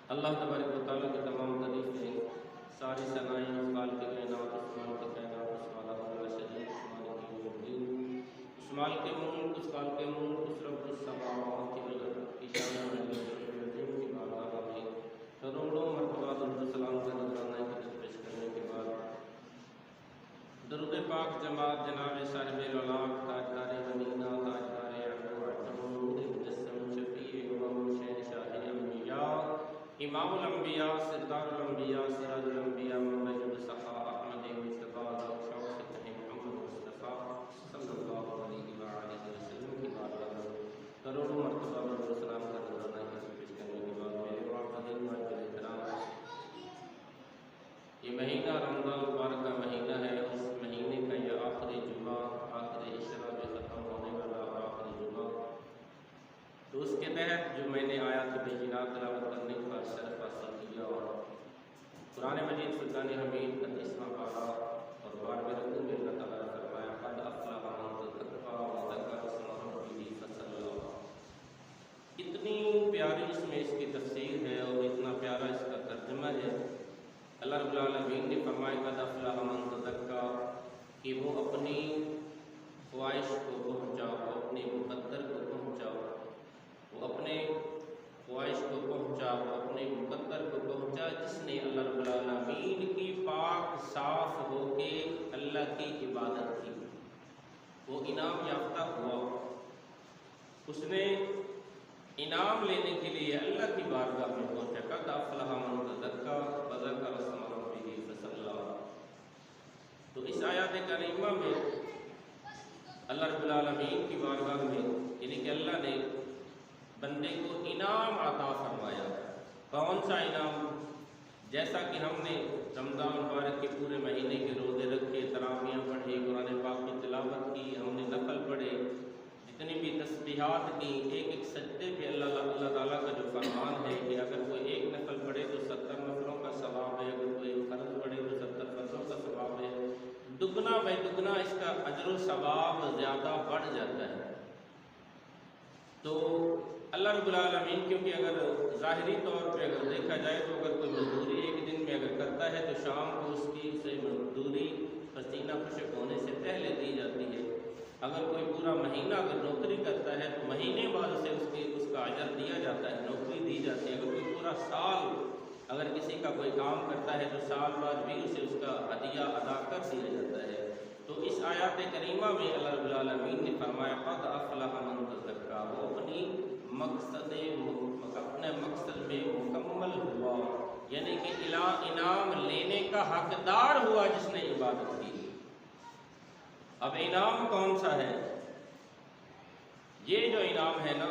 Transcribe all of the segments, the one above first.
اللہ تبارک و تعالیٰ کی تمام تعریفیں، ساری ثنائیں اس مالک کائنات، اس مالک کائنات، اس مالک الشریف، اس مالک یوم الدین، اس مالک ملک، اس خالق ملک، اس رب السماوات والارض کی شان عظیم کی بارگاہ میں کروڑوں مرتبہ درود و سلام کا نذرانہ خدمت پیش کرنے کے بعد درود پاک جماعت جناب صاحب العلاق تاجدار مدینہ، تاجدار عرب و عجم، نور مجسم، شفیع امم، شہنشاہ انبیاء، امام الانبیاء، سردار الانبیاء، سراج الانبیاء، منبع الصفا، احمد مصطفیٰ، شوق سے محمد مصطفیٰ صلی اللہ علیہ وآلہ وسلم کی بارگاہ میں کروڑوں مرتبہ درود و سلام کا نذرانہ خدمت پیش کرنے کے بعد میرے معززین معزز احترام، یہ مہینہ رمضان مبارک کا مہینہ ہے۔ اس مہینے کا یہ آخری جمعہ، آخری عشرہ میں ختم ہونے والا اور آخری جمعہ، تو اس کے تحت جو میں نے آیات بینات تلاوت کرنے کا شرف حاصل کیا اور قرآن مجید فرقان حمید کا 30واں پارہ اور 12ویں رکوع میں اللہ تعالیٰ نے فرمایا قد افلح من تزکیٰ وذکر اسم ربہ فصلی۔ اتنی پیاری اس میں اس کی تفسیر ہے اور اتنا پیارا اس کا ترجمہ ہے۔ اللہ رب العالمین نے فرمایا قد افلح من تزکیٰ کہ وہ اپنی خواہش کو پہنچاؤ، وہ اپنے مقدر کو پہنچاؤ، وہ اپنے خواہش کو پہنچا، وہ اپنے مقدر کو پہنچا جس نے اللہ رب العالمین کی پاک صاف ہو کے اللہ کی عبادت کی، وہ انعام یافتہ ہوا۔ اس نے انعام لینے کے لیے اللہ کی بارگاہ میں پہنچا۔ قد افلح من تزکیٰ وذکر اسم ربہ فصلی۔ تو اس آیات کریمہ میں اللہ رب العالمین کی بارگاہ میں یعنی کہ اللہ نے بندے کو انعام عطا فرمایا۔ کون سا انعام؟ جیسا کہ ہم نے رمضان مبارک کے پورے مہینے کے روزے رکھے، تراویحیں پڑھی، قرآن پاک کی تلاوت کی، ہم نے نفل پڑھے، جتنی بھی تسبیحات کی، ایک ایک سجدے پہ اللہ تعالیٰ کا جو فرمان ہے کہ اگر کوئی ایک نفل پڑھے تو 70 نفلوں کا ثواب ہے، اگر کوئی فرض پڑھے تو 70 فرضوں کا ثواب ہے، دگنا بے دگنا اس کا اجر و ثواب زیادہ بڑھ جاتا ہے۔ تو اللہ رب العالمین کیونکہ اگر ظاہری طور پہ اگر دیکھا جائے تو اگر کوئی مزدوری ایک دن میں اگر کرتا ہے تو شام کو اس کی اسے مزدوری پسینہ خشک ہونے سے پہلے دی جاتی ہے۔ اگر کوئی پورا مہینہ اگر نوکری کرتا ہے تو مہینے بعد اسے اس کا اجر دیا جاتا ہے، نوکری دی جاتی ہے۔ اگر کوئی پورا سال اگر کسی کا کوئی کام کرتا ہے تو سال بعد بھی اسے اس کا عطیہ ادا کر دیا جاتا ہے۔ تو اس آیات کریمہ میں اللہ رب العالمین نے فرمایا قد افلح من تزکیٰ، وہ اپنے مقصد میں مکمل ہوا، یعنی کہ انعام لینے کا حقدار ہوا جس نے عبادت کی۔ اب انعام کون سا ہے؟ یہ جو انعام ہے نا،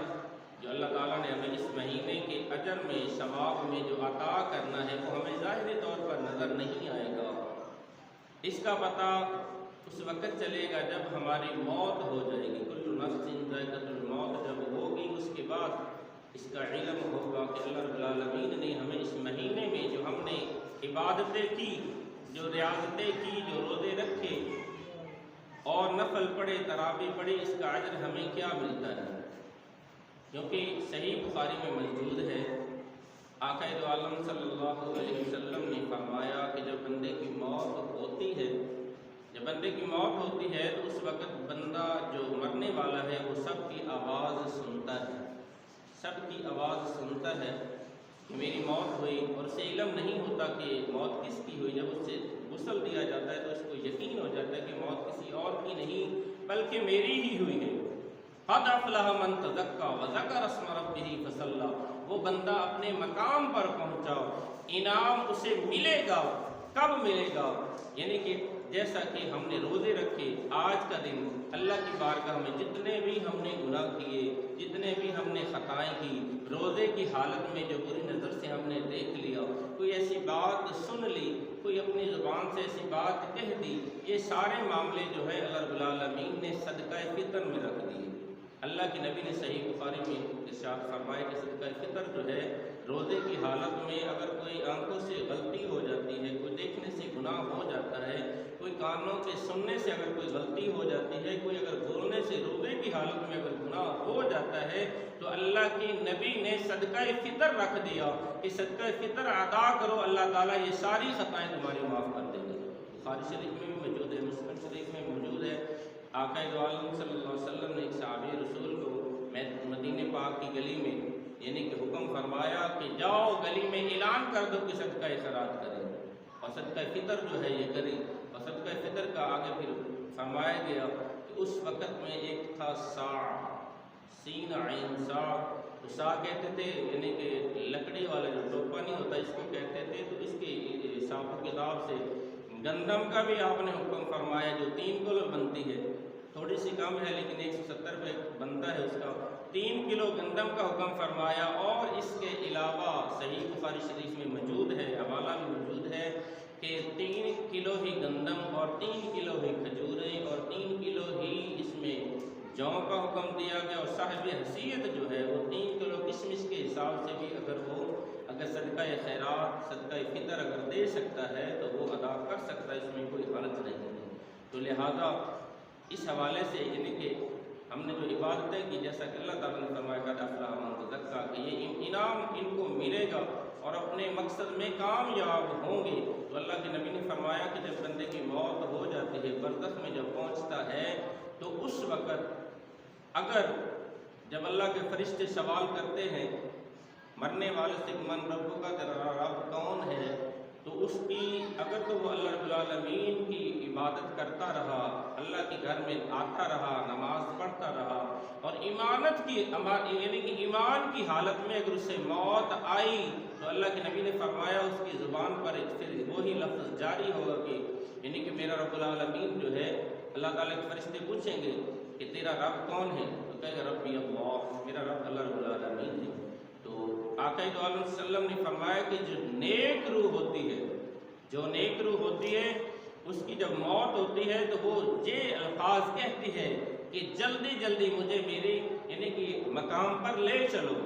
جو اللہ تعالیٰ نے ہمیں اس مہینے کے اجر میں، ثواب میں جو عطا کرنا ہے، وہ ہمیں ظاہری طور پر نظر نہیں آئے گا۔ اس کا پتہ اس وقت چلے گا جب ہماری موت ہو جائے گی۔ کل نفس ذائقۃ الموت جب ہوگی اس کے بعد اس کا علم ہوگا کہ اللہ رب العالمین نے ہمیں اس مہینے میں جو ہم نے عبادتیں کی، جو ریاضتیں کی، جو روزے رکھے اور نفل پڑھے، تراویح پڑھی، اس کا اجر ہمیں کیا ملتا ہے۔ کیونکہ صحیح بخاری میں موجود ہے، آقا دو عالم صلی اللہ علیہ وسلم نے فرمایا کہ جب بندے کی موت ہوتی ہے، جب بندے کی موت ہوتی ہے تو اس وقت بندہ جو مرنے والا ہے وہ سب کی آواز سنتا ہے، سب کی آواز سنتا ہے کہ میری موت ہوئی، اور اسے علم نہیں ہوتا کہ موت کس کی ہوئی۔ جب اسے غسل دیا جاتا ہے تو اس کو یقین ہو جاتا ہے کہ موت کسی اور کی نہیں بلکہ میری ہی ہوئی ہے۔ قد افلح من تزکیٰ وذکر اسم ربہ فصلی، وہ بندہ اپنے مقام پر پہنچا، انعام اسے ملے گا۔ کب ملے گا؟ یعنی کہ جیسا کہ ہم نے روزے رکھے، آج کا دن اللہ کی بارگاہ میں جتنے بھی ہم نے گناہ کیے، جتنے بھی ہم نے خطائیں کی، روزے کی حالت میں جو بری نظر سے ہم نے دیکھ لیا، کوئی ایسی بات سن لی، کوئی اپنی زبان سے ایسی بات کہہ دی، یہ سارے معاملے جو ہے اللہ رب العالمین نے صدقہ فطر میں رکھ دیے۔ اللہ کے نبی نے صحیح بخاری میں ارشاد فرمایا کہ صدقہ فطر جو ہے روزے کی حالت میں اگر کوئی آنکھوں سے غلطی ہو جاتی ہے، کوئی دیکھنے سے گناہ ہو جاتا ہے، کوئی مسلمانوں کے سننے سے اگر کوئی غلطی ہو جاتی ہے، کوئی اگر بولنے سے روزے کی حالت میں اگر گناہ ہو جاتا ہے، تو اللہ کے نبی نے صدقہ فطر رکھ دیا کہ صدقہ فطر ادا کرو، اللہ تعالیٰ یہ ساری خطائیں تمہاری معاف کر دیں گے۔ بخاری شریف میں بھی موجود ہے، مسلم شریف میں موجود ہے۔ آقا دو عالم صلی اللہ علیہ وسلم نے ایک صحابی رسول کو مدینہ پاک کی گلی میں یعنی کہ حکم فرمایا کہ جاؤ گلی میں اعلان کر دو کہ صدقہ خیرات کریں اور صدقہ فطر جو ہے یہ کریں۔ اور صدقہ فطر کا آگے پھر فرمایا گیا کہ اس وقت میں ایک تھا سا، سین عین سا، تو سا کہتے تھے یعنی کہ لکڑی والا جو ٹوپا نہیں ہوتا اس کو کہتے تھے، تو اس کے حساب و کتاب سے گندم کا بھی آپ نے حکم فرمایا جو 3 کلو بنتی ہے، تھوڑی سی کم ہے لیکن 170 روپے بنتا ہے اس کا، 3 کلو گندم کا حکم فرمایا۔ اور اس کے علاوہ صحیح بخاری شریف میں موجود ہے، حوالہ بھی موجود ہے کہ 3 کلو ہی گندم اور 3 کلو ہی کھجوریں اور 3 کلو ہی اس میں جو کا حکم دیا گیا، اور صاحب حیثیت جو ہے وہ 3 کلو کشمش کے حساب سے بھی اگر صدقہ خیرات صدقہ فطر اگر دے سکتا ہے تو وہ ادا کر سکتا ہے، اس میں کوئی حرج نہیں ہے۔ تو لہذا اس حوالے سے یعنی کہ ہم نے جو عبادتیں کی، جیسا کہ اللہ تعالیٰ نے فرمایا قد افلح من تزکیٰ کہ یہ انعام ان کو ملے گا اور اپنے مقصد میں کامیاب ہوں گے۔ تو اللہ کے نبی نے فرمایا کہ جب بندے کی موت ہو جاتی ہے، برزخ میں جب پہنچتا ہے، تو اس وقت جب اللہ کے فرشتے سوال کرتے ہیں مرنے والے سے من رب کا، تیرا رب کون ہے، تو اس کی اگر تو وہ اللہ رب العالمین کی عبادت کرتا رہا، اللہ کے گھر میں آتا رہا، نماز پڑھتا رہا اور یعنی کہ ایمان کی حالت میں اگر اسے موت آئی، تو اللہ کے نبی نے فرمایا اس کی زبان پر پھر وہی لفظ جاری ہوگا کہ یعنی کہ میرا رب العالمین جو ہے، اللہ تعالیٰ کے فرشتے پوچھیں گے کہ تیرا رب کون ہے، تو کہے گا ربی اللہ، میرا رب اللہ رب العالمین ہے۔ تو آقا دو عالم صلی اللہ علیہ وسلم نے فرمایا کہ جو نیک روح ہوتی ہے اس کی جب موت ہوتی ہے تو وہ یہ الفاظ کہتی ہے کہ جلدی جلدی مجھے میری یعنی کہ مقام پر لے چلو۔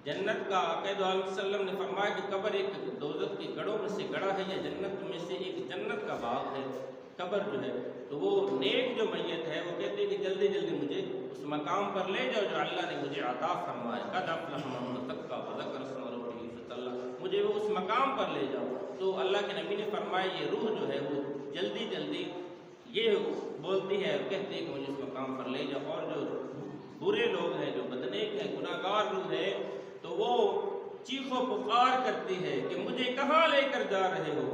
جنت کا آقا دو عالم صلی اللہ علیہ وسلم نے فرمایا کہ قبر ایک دوزخ کی گڑھوں میں سے گڑھا ہے، یا جنت میں سے ایک جنت کا باغ ہے قبر جو ہے۔ تو وہ نیک جو میت ہے وہ کہتے ہیں کہ جلدی جلدی مجھے اس مقام پر لے جاؤ جو اللہ نے مجھے عطا فرمایا، قد افلح من تزکیٰ وذکر اسم ربہ فصلی، مجھے وہ اس مقام پر لے جاؤ۔ تو اللہ کے نبی نے فرمایا یہ روح جو ہے وہ جلدی جلدی یہ بولتی ہے، کہتی ہے کہ مجھے اس مقام پر لے جاؤ۔ اور جو برے لوگ ہیں، جو بدنیک ہیں، گناہ گار روح ہے، تو وہ چیخ و پکار کرتی ہے کہ مجھے کہاں لے کر جا رہے ہو،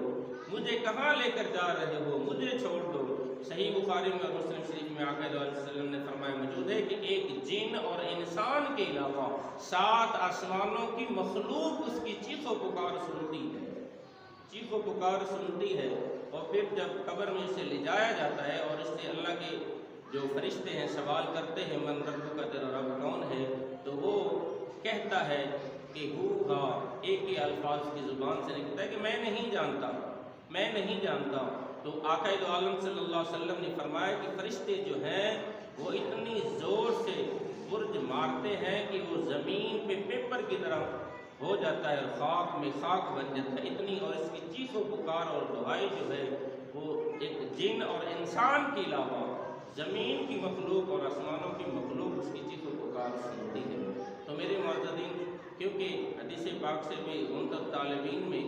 مجھے کہاں لے کر جا رہے ہو، مجھے چھوڑ دو۔ صحیح بخاری میں اور مسلم شریف میں آقا صلی اللہ علیہ وسلم نے فرمایا موجود ہے کہ ایک جن اور انسان کے علاوہ 7 آسمانوں کی مخلوق اس کی چیخ و پکار سنتی ہے، اور پھر جب قبر میں اسے لے جایا جاتا ہے اور اس سے اللہ کے جو فرشتے ہیں سوال کرتے ہیں من رب کا، تیرا رب کون ہے، تو وہ کہتا ہے کہ ایک ہی الفاظ کی زبان سے نکلتا ہے کہ میں نہیں جانتا۔ تو آقا دو عالم صلی اللہ علیہ وسلم نے فرمایا کہ فرشتے جو ہیں وہ اتنی زور سے برج مارتے ہیں کہ وہ زمین پہ پیپر کی طرح ہو جاتا ہے اور خاک میں خاک بن جاتا ہے اتنی، اور اس کی چیخ و پکار اور دعائی جو ہے وہ ایک جن اور انسان کے علاوہ زمین کی مخلوق اور آسمانوں کی مخلوق اس کی چیخ و پکار سنتی ہے۔ تو میرے معززین، کیونکہ حدیث پاک سے بھی منتخب طالبین میں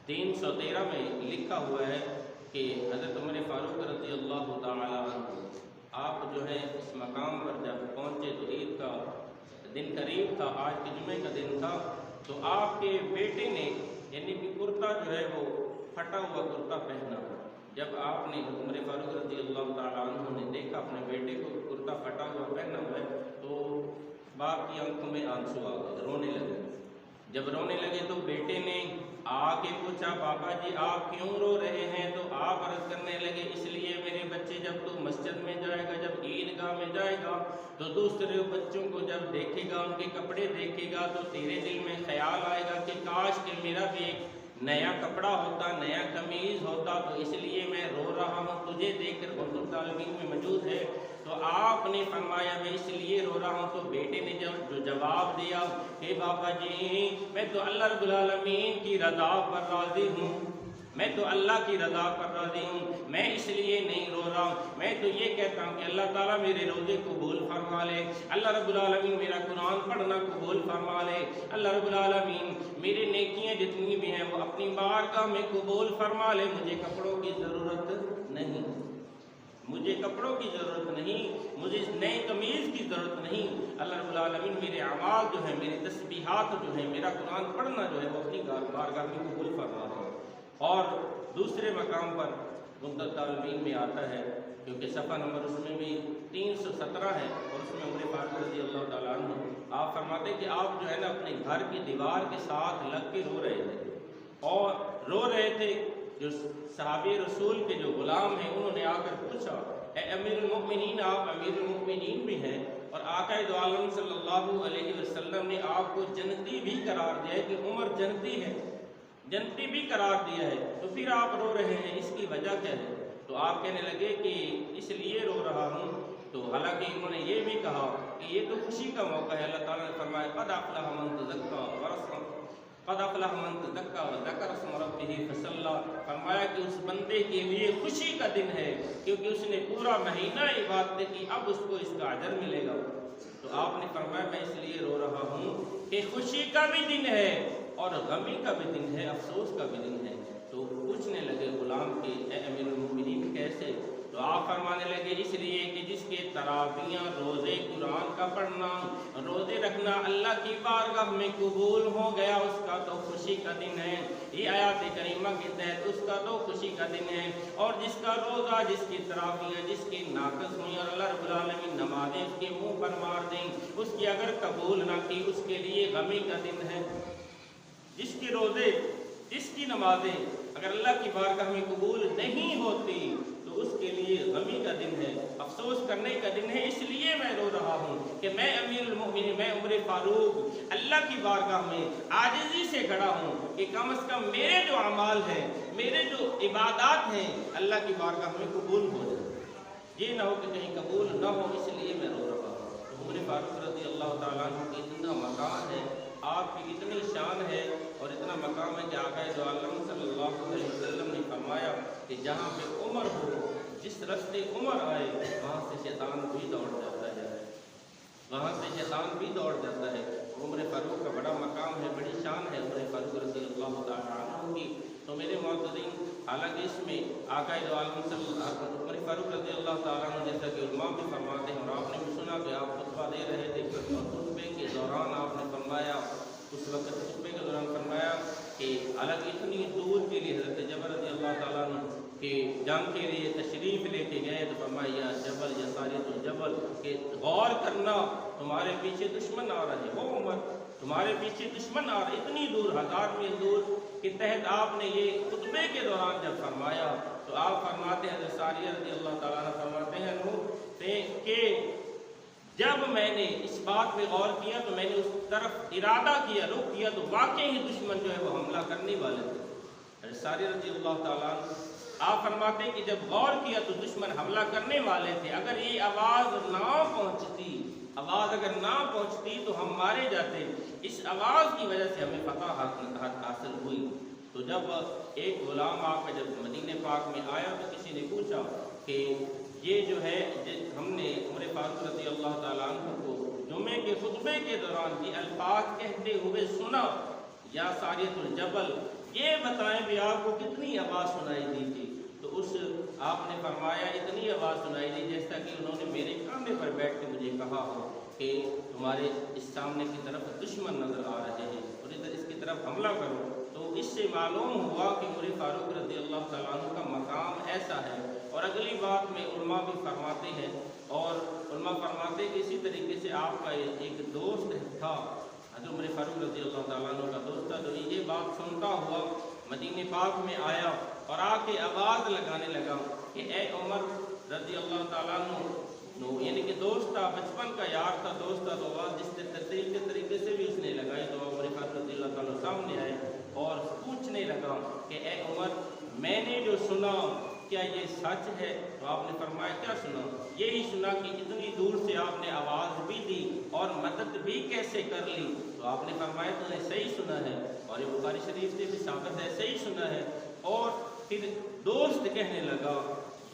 313 میں لکھا ہوا ہے کہ حضرت عمر فاروق رضی اللہ تعالی عنہ آپ جو ہے اس مقام پر جب پہنچے تو عید کا دن قریب تھا، آج کے جمعے کا دن تھا، تو آپ کے بیٹے نے یعنی کہ کرتا جو ہے وہ پھٹا ہوا کرتا پہنا۔ جب آپ نے عمر فاروق رضی اللہ تعالی عنہ نے دیکھا اپنے بیٹے کو کرتا پھٹا ہوا پہنا ہوا ہے، تو باپ کی آنکھوں میں آنسو آ گئے، رونے لگے۔ جب رونے لگے تو بیٹے نے آ کے پوچھا بابا جی آپ کیوں رو رہے ہیں؟ تو آپ عرض کرنے لگے اس لیے میرے بچے جب تو مسجد میں جائے گا، جب عیدگاہ میں جائے گا تو دوسرے بچوں کو جب دیکھے گا، ان کے کپڑے دیکھے گا، تو تیرے دل میں خیال آئے گا کہ کاش کہ میرا بھی ایک نیا کپڑا ہوتا، نیا قمیض ہوتا، تو اس لیے میں رو رہا ہوں تجھے دیکھ کر۔ اردو طالبین میں موجود ہے۔ تو آپ نے فرمایا میں اس لیے رو رہا ہوں، تو بیٹے نے جو جواب دیا کہ بابا جی میں تو اللہ رب العالمین کی رضا پر راضی ہوں، میں تو اللہ کی رضا پر راضی ہوں، میں اس لیے نہیں رو رہا ہوں، میں تو یہ کہتا ہوں کہ اللہ تعالیٰ میرے روزے قبول فرما لے، اللہ رب العالمین میرا قرآن پڑھنا قبول فرما لے، اللہ رب العالمین میری نیکیاں جتنی بھی ہیں وہ اپنی بارگاہ میں قبول فرما لے۔ مجھے کپڑوں کی ضرورت نہیں، مجھے کپڑوں کی ضرورت نہیں، مجھے نئے قمیض کی ضرورت نہیں، اللہ رب العالمین میرے اعمال جو ہیں، میری تسبیحات جو ہیں، میرا قرآن پڑھنا جو ہے وہ اپنی بارگاہ میں قبول فرما دے۔ اور دوسرے مقام پر مدت العلمین میں آتا ہے، کیونکہ صفحہ نمبر اس میں بھی 317 ہے، اور اس میں عمر فاروق رضی اللہ تعالیٰ عنہ آپ فرماتے ہیں کہ آپ جو ہے نا اپنے گھر کی دیوار کے ساتھ لگ کے رو رہے تھے، اور رو رہے تھے۔ جو صحابی رسول کے جو غلام ہیں انہوں نے آ کر پوچھا، اے امیر المؤمنین، آپ امیر المؤمنین بھی ہیں اور آقا دو عالم صلی اللہ علیہ وسلم نے آپ کو جنتی بھی قرار دیا ہے کہ عمر جنتی ہے، جنتی بھی قرار دیا ہے، تو پھر آپ رو رہے ہیں، اس کی وجہ کیا ہے؟ تو آپ کہنے لگے کہ اس لیے رو رہا ہوں، تو حالانکہ انہوں نے یہ بھی کہا کہ یہ تو خوشی کا موقع ہے۔ اللہ تعالیٰ نے فرمایا قد افلح من تزکا وذکر اسم ربہ فصلی، فرمایا کہ اس بندے کے لیے خوشی کا دن ہے کیونکہ اس نے پورا مہینہ عبادت کی، اب اس کو اس کا اجر ملے گا۔ تو آپ نے فرمایا میں اس لیے رو رہا ہوں کہ خوشی کا بھی دن ہے اور غمی کا بھی دن ہے، افسوس کا بھی دن ہے۔ تو پوچھنے لگے غلام کہ اے امیر المؤمنین کیسے؟ تو آپ فرمانے لگے اس لیے کہ جس کے تراویحاں، روزے قرآن کا پڑھنا، روزے رکھنا اللہ کی بارگاہ میں قبول ہو گیا، اس کا تو خوشی کا دن ہے۔ یہ آیات کریمہ کے تحت اس کا تو خوشی کا دن ہے، اور جس کا روزہ، جس کی تراویحاں جس کی ناقص ہوئی اور اللہ رب العالمین نمازیں اس کے منہ پر مار دیں، اس کی اگر قبول نہ کی، اس کے لیے غمی کا دن ہے۔ جس کے روزے، جس کی نمازیں اگر اللہ کی بارگاہ میں قبول نہیں ہوتی تو اس کے لیے غمی کا دن ہے، افسوس کرنے کا دن ہے۔ اس لیے میں رو رہا ہوں کہ میں امیر المؤمنین، میں عمر فاروق اللہ کی بارگاہ میں عاجزی سے کھڑا ہوں کہ کم از کم میرے جو اعمال ہیں، میرے جو عبادات ہیں، اللہ کی بارگاہ میں قبول ہو جائے، یہ نہ ہو کہ کہیں قبول نہ ہو، اس لیے میں رو رہا ہوں۔ تو عمر فاروق رضی اللہ تعالیٰ عنہ کی اتنا مقام ہے، آپ کی اتنی شان ہے اور اتنا مقام ہے کہ آقا دو عالم صلی اللہ علیہ وسلم نے فرمایا کہ جہاں پہ عمر ہو، جس رستے عمر آئے وہاں سے شیطان بھی دوڑ جاتا ہے، وہاں سے شیطان بھی دوڑ جاتا ہے۔ عمر فاروق کا بڑا مقام ہے، بڑی شان ہے عمر فاروق رضی اللہ تعالیٰ عنہ کی۔ تو میرے معتدین، حالانکہ اس میں آقا دو عالم صلی اللہ عمر فاروق رضی اللہ تعالیٰ عنہ جیسا کہ علماء بھی فرماتے ہیں، اور آپ نے بھی سنا کہ آپ خطبہ دے رہے تھے، خطبے کے دوران آپ نے فرمایا، اس وقت خطبے کے دوران فرمایا کہ حالانکہ اتنی دور کے لیے حضرت جبل رضی اللہ تعالیٰ عنہ کہ جنگ کے لیے تشریف لے کے گئے، تو فرمایا یا جبل یا ساریۃ الجبل کہ غور کرنا، تمہارے پیچھے دشمن آ رہے، وہ عمر تمہارے پیچھے دشمن آ رہے، اتنی دور، 1000 میل دور کے تحت آپ نے یہ خطبے کے دوران جب فرمایا تو آپ فرماتے ہیں، حضرت ساریہ رضی اللہ تعالیٰ عنہ فرماتے ہیں کہ جب میں نے اس بات پہ غور کیا تو میں نے اس طرف ارادہ کیا، رخ کیا، تو واقعی ہی دشمن جو ہے وہ حملہ کرنے والے تھے۔ حضرت ساریہ رضی اللہ تعالیٰ عنہ آپ فرماتے ہیں کہ جب غور کیا تو دشمن حملہ کرنے والے تھے، اگر یہ آواز نہ پہنچتی، آواز اگر نہ پہنچتی تو ہم مارے جاتے، اس آواز کی وجہ سے ہمیں فتح حاصل ہوئی۔ تو جب ایک غلام آ کر جب مدینہ پاک میں آیا تو کسی نے پوچھا کہ یہ جو ہے ہم نے عمر فاروق رضی اللہ تعالیٰ عنہ کو جمعے کے خطبے کے دوران یہ الفاظ کہتے ہوئے سنا، یا ساریۃ الجبل، یہ بتائیں بھی آپ کو کتنی آواز سنائی دی تھی؟ تو اس آپ نے فرمایا اتنی آواز سنائی دی جیسا کہ انہوں نے میرے کاندھے پر بیٹھ کے مجھے کہا ہو کہ تمہارے اس سامنے کی طرف دشمن نظر آ رہے ہیں اور ادھر اس کی طرف حملہ کرو۔ تو اس سے معلوم ہوا کہ عمر فاروق رضی اللہ تعالیٰ عنہ کا مقام ایسا ہے۔ اور اگلی بات میں علماء بھی فرماتے ہیں، اور علماء فرماتے ہیں کہ اسی طریقے سے آپ کا ایک دوست تھا، حضرت عمر فاروق رضی اللہ تعالیٰ عنہ کا دوست تھا، جو یہ بات سنتا ہوا مدینہ پاک میں آیا اور آ کے آواز لگانے لگا کہ اے عمر رضی اللہ تعالیٰ عنہ، یعنی کہ دوست تھا، بچپن کا یار تھا، دوست تھا، تو آواز جس طریقے سے بھی اس نے لگائی تو عمر فاروق رضی اللہ تعالیٰ سامنے آئے اور پوچھنے لگا کہ اے عمر، میں نے جو سنا کیا یہ سچ ہے؟ تو آپ نے فرمایا کیا سنا؟ یہی سنا کہ اتنی دور سے آپ نے آواز بھی دی اور مدد بھی کیسے کر لی؟ تو آپ نے فرمایا تو نے صحیح سنا ہے، اور یہ بخاری شریف سے بھی ثابت ہے، صحیح سنا ہے۔ اور پھر دوست کہنے لگا،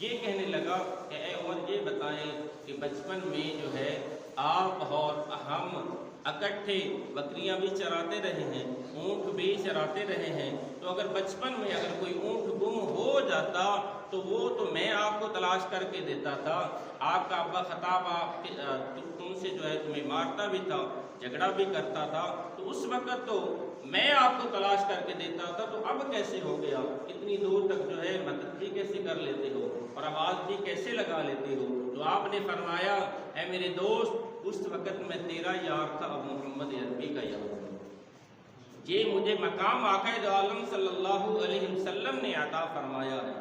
یہ کہنے لگا کہ اے عمر یہ بتائیں کہ بچپن میں جو ہے آپ اور ہم اکٹھے بکریاں بھی چراتے رہے ہیں، اونٹ بھی چراتے رہے ہیں، تو اگر بچپن میں اگر کوئی اونٹ گم ہو جاتا تو وہ تو میں آپ کو تلاش کر کے دیتا تھا، آپ کا ابا خطاب آپ تم سے جو ہے تمہیں مارتا بھی تھا، جھگڑا بھی کرتا تھا، تو اس وقت تو میں آپ کو تلاش کر کے دیتا تھا، تو اب کیسے ہو گیا؟ اتنی دور تک جو ہے مدد بھی کیسے کر لیتے ہو اور آواز بھی کیسے لگا لیتے ہو؟ تو آپ نے فرمایا اے میرے دوست، اس وقت میں تیرا یار تھا، اب محمد عربی کا یار ہوں۔ یہ مجھے مقام آقا دو عالم صلی اللہ علیہ وسلم نے عطا فرمایا ہے،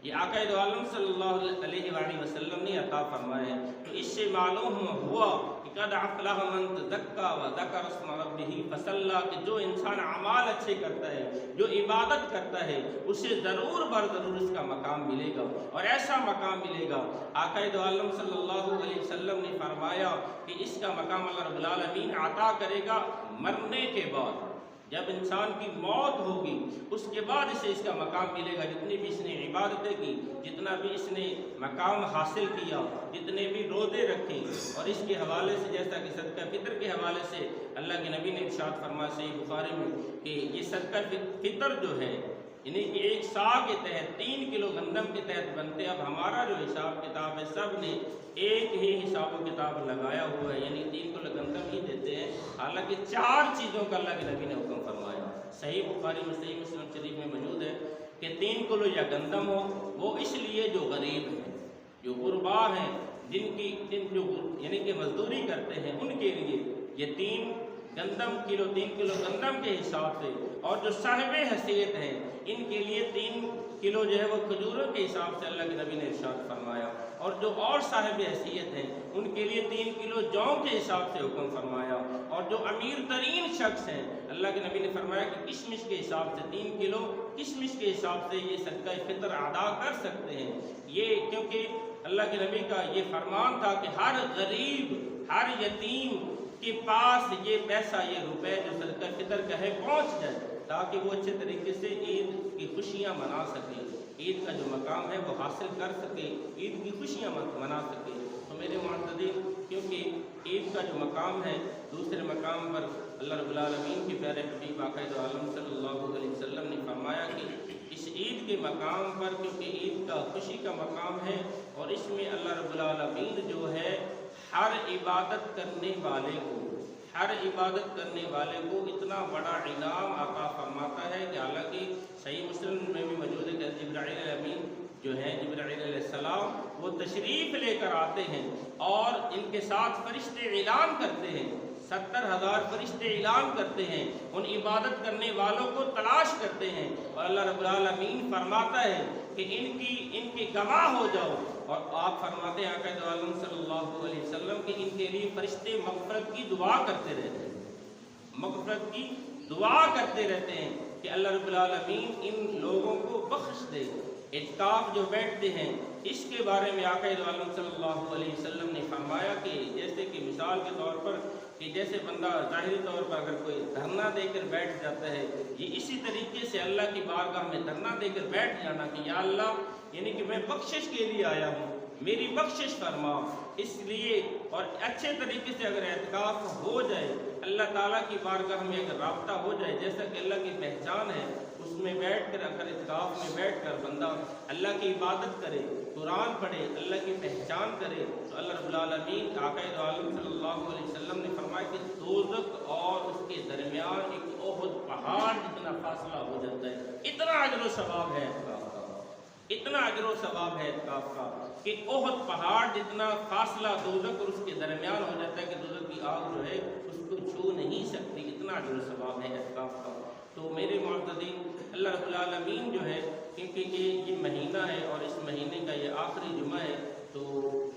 یہ آقا دو عالم صلی اللہ علیہ وآلہ وسلم نے عطا فرمایا ہے۔ تو اس سے معلوم ہوا کہ قد افلح من تزکا وذکر اسم ربہ فصلی، کہ جو انسان اعمال اچھے کرتا ہے، جو عبادت کرتا ہے، اسے ضرور بر ضرور اس کا مقام ملے گا، اور ایسا مقام ملے گا۔ آقا دو عالم صلی اللہ علیہ وسلم نے فرمایا کہ اس کا مقام اللہ رب العالمین عطا کرے گا مرنے کے بعد، جب انسان کی موت ہوگی اس کے بعد اسے اس کا مقام ملے گا۔ جتنی بھی اس نے عبادتیں کی، جتنا بھی اس نے مقام حاصل کیا، جتنے بھی روزے رکھے، اور اس کے حوالے سے جیسا کہ صدقہ فطر کے حوالے سے اللہ کے نبی نے ارشاد فرمایا صحیح بخاری میں کہ یہ صدقہ فطر جو ہے یعنی کہ ایک سا کے تحت 3 کلو گندم کے تحت بنتے۔ اب ہمارا جو حساب کتاب ہے سب نے ایک ہی حساب و کتاب لگایا ہوا ہے، یعنی 3 کلو گندم ہی دیتے ہیں، حالانکہ 4 چیزوں کا اللہ کے نبی نے حکم فرمایا۔ صحیح بخاری میں صحیح مسلم شریف میں موجود ہے کہ 3 کلو یا گندم ہو، وہ اس لیے جو غریب ہیں، جو غربا ہیں، جن یعنی کہ مزدوری کرتے ہیں، ان کے لیے یہ 3 کلو گندم کے حساب سے، اور جو صاحب حیثیت ہیں ان کے لیے 3 کلو جو ہے وہ کھجوروں کے حساب سے اللہ کے نبی نے ارشاد فرمایا، اور جو اور صاحب حیثیت ہیں ان کے لیے 3 کلو جوں کے حساب سے حکم فرمایا، اور جو امیر ترین شخص ہیں اللہ کے نبی نے فرمایا کہ کشمش کے حساب سے 3 کلو کشمش کے حساب سے یہ صدقہ فطر ادا کر سکتے ہیں۔ یہ کیونکہ اللہ کے نبی کا یہ فرمان تھا کہ ہر غریب، ہر یتیم کے پاس یہ پیسہ، یہ روپے جو صدقہ فطر کا ہے پہنچ جائے، تاکہ وہ اچھے طریقے سے عید کی خوشیاں منا سکے، عید کا جو مقام ہے وہ حاصل کر سکے، عید کی خوشیاں منا سکے۔ تو میرے معتدین، کیونکہ عید کا جو مقام ہے، دوسرے مقام پر اللہ رب العالمین کے پیارے حبیب آقا دو عالم صلی اللہ علیہ وسلم نے فرمایا کہ اس عید کے مقام پر، کیونکہ عید کا خوشی کا مقام ہے، اور اس میں اللہ رب العالمین جو ہے ہر عبادت کرنے والے کو اتنا بڑا انعام عطا فرماتا ہے کہ حالانکہ صحیح مسلم میں بھی موجود ہے کہ جبرائیل امین جو ہے، جبرائیل علیہ السلام، وہ تشریف لے کر آتے ہیں اور ان کے ساتھ فرشتے اعلان کرتے ہیں، 70,000 فرشتے اعلان کرتے ہیں، ان عبادت کرنے والوں کو تلاش کرتے ہیں، اور اللہ رب العالمین فرماتا ہے کہ ان کی گواہ ہو جاؤ، اور آپ فرماتے ہیں آقا دو عالم صلی اللہ علیہ وسلم کہ ان کے لیے فرشتے مغفرت کی دعا کرتے رہتے ہیں، مغفرت کی دعا کرتے رہتے ہیں کہ اللہ رب العالمین ان لوگوں کو بخش دے۔ اعتکاف جو بیٹھتے ہیں، اس کے بارے میں آقا دو عالم صلی اللہ علیہ وسلم نے فرمایا کہ جیسے کہ مثال کے طور پر کہ جیسے بندہ ظاہری طور پر اگر کوئی دھرنا دے کر بیٹھ جاتا ہے، یہ اسی طریقے سے اللہ کی بارگاہ میں دھرنا دے کر بیٹھ جانا کہ یا اللہ، یعنی کہ میں بخشش کے لیے آیا ہوں، میری بخشش فرما۔ اس لیے اور اچھے طریقے سے اگر اعتکاف ہو جائے، اللہ تعالیٰ کی بارگاہ میں اگر رابطہ ہو جائے، جیسا کہ اللہ کی پہچان ہے، اس میں بیٹھ کر اگر اعتکاف میں بیٹھ کر بندہ اللہ کی عبادت کرے، قرآن پڑھے، اللہ کی پہچان کرے، تو اللہ رب العالمین آقا دو عالم صلی اللہ علیہ وسلم نے فرمایا کہ دوزخ اور اس کے درمیان ایک احد پہاڑ جتنا فاصلہ ہو جاتا ہے۔ اتنا اجر و ثواب ہے اعتکاف کا، اتنا اجر و ثواب ہے اعتکاف کا کہ احد پہاڑ جتنا فاصلہ دوزخ اور اس کے درمیان ہو جاتا ہے کہ دوزخ کی آگ جو ہے اس کو چھو نہیں سکتی، اتنا اجر و ثواب ہے اعتکاف کا۔ تو میرے معتدین، اللہ رب العالمین جو ہے، کیونکہ یہ مہینہ ہے اور اس مہینے کا یہ آخری جمعہ ہے، تو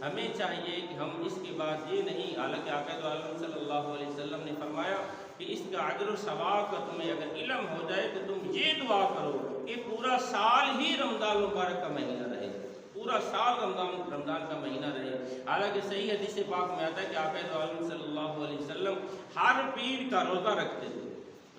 ہمیں چاہیے کہ ہم اس کے بعد یہ نہیں، حالانکہ آقا دو عالم صلی اللہ علیہ وسلم نے فرمایا کہ اس کا اجر و ثواب کا تمہیں اگر علم ہو جائے تو تم یہ دعا کرو کہ پورا سال ہی رمضان مبارک کا مہینہ رہے، پورا سال رمضان کا مہینہ رہے۔ حالانکہ صحیح حدیث پاک میں آتا ہے کہ آقا دو عالم صلی اللہ علیہ وسلم ہر پیر کا روزہ رکھتے تھے،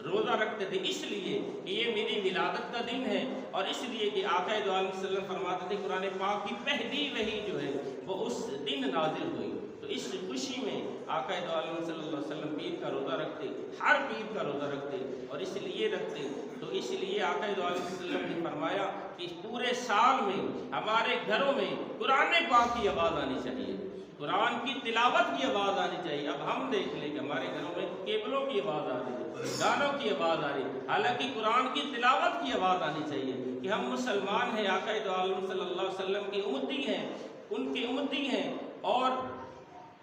روزہ رکھتے تھے اس لیے کہ یہ میری ولادت کا دن ہے، اور اس لیے کہ آقا دو عالم صلی اللہ علیہ وسلم فرماتے تھے قرآن پاک کی پہلی وحی جو ہے وہ اس دن نازل ہوئی، تو اس خوشی میں آقا دو عالم صلی اللہ علیہ وسلم عید کا روزہ رکھتے، ہر عید کا روزہ رکھتے، اور اس لیے رکھتے تو اس لیے آقا دو عالم صلی اللہ علیہ وسلم نے فرمایا کہ پورے سال میں ہمارے گھروں میں قرآن پاک کی آواز آنی چاہیے، قرآن کی تلاوت کی آواز آنی چاہیے۔ اب ہم دیکھ لیں کہ ہمارے گھروں میں کیبلوں کی آواز آ رہی ہے، گانوں کی آواز آ رہی ہے، حالانکہ قرآن کی تلاوت کی آواز آنی چاہیے کہ ہم مسلمان ہیں، آقا دو عالم صلی اللہ علیہ وسلم کی امتی ہیں، ان کی امتی ہیں، اور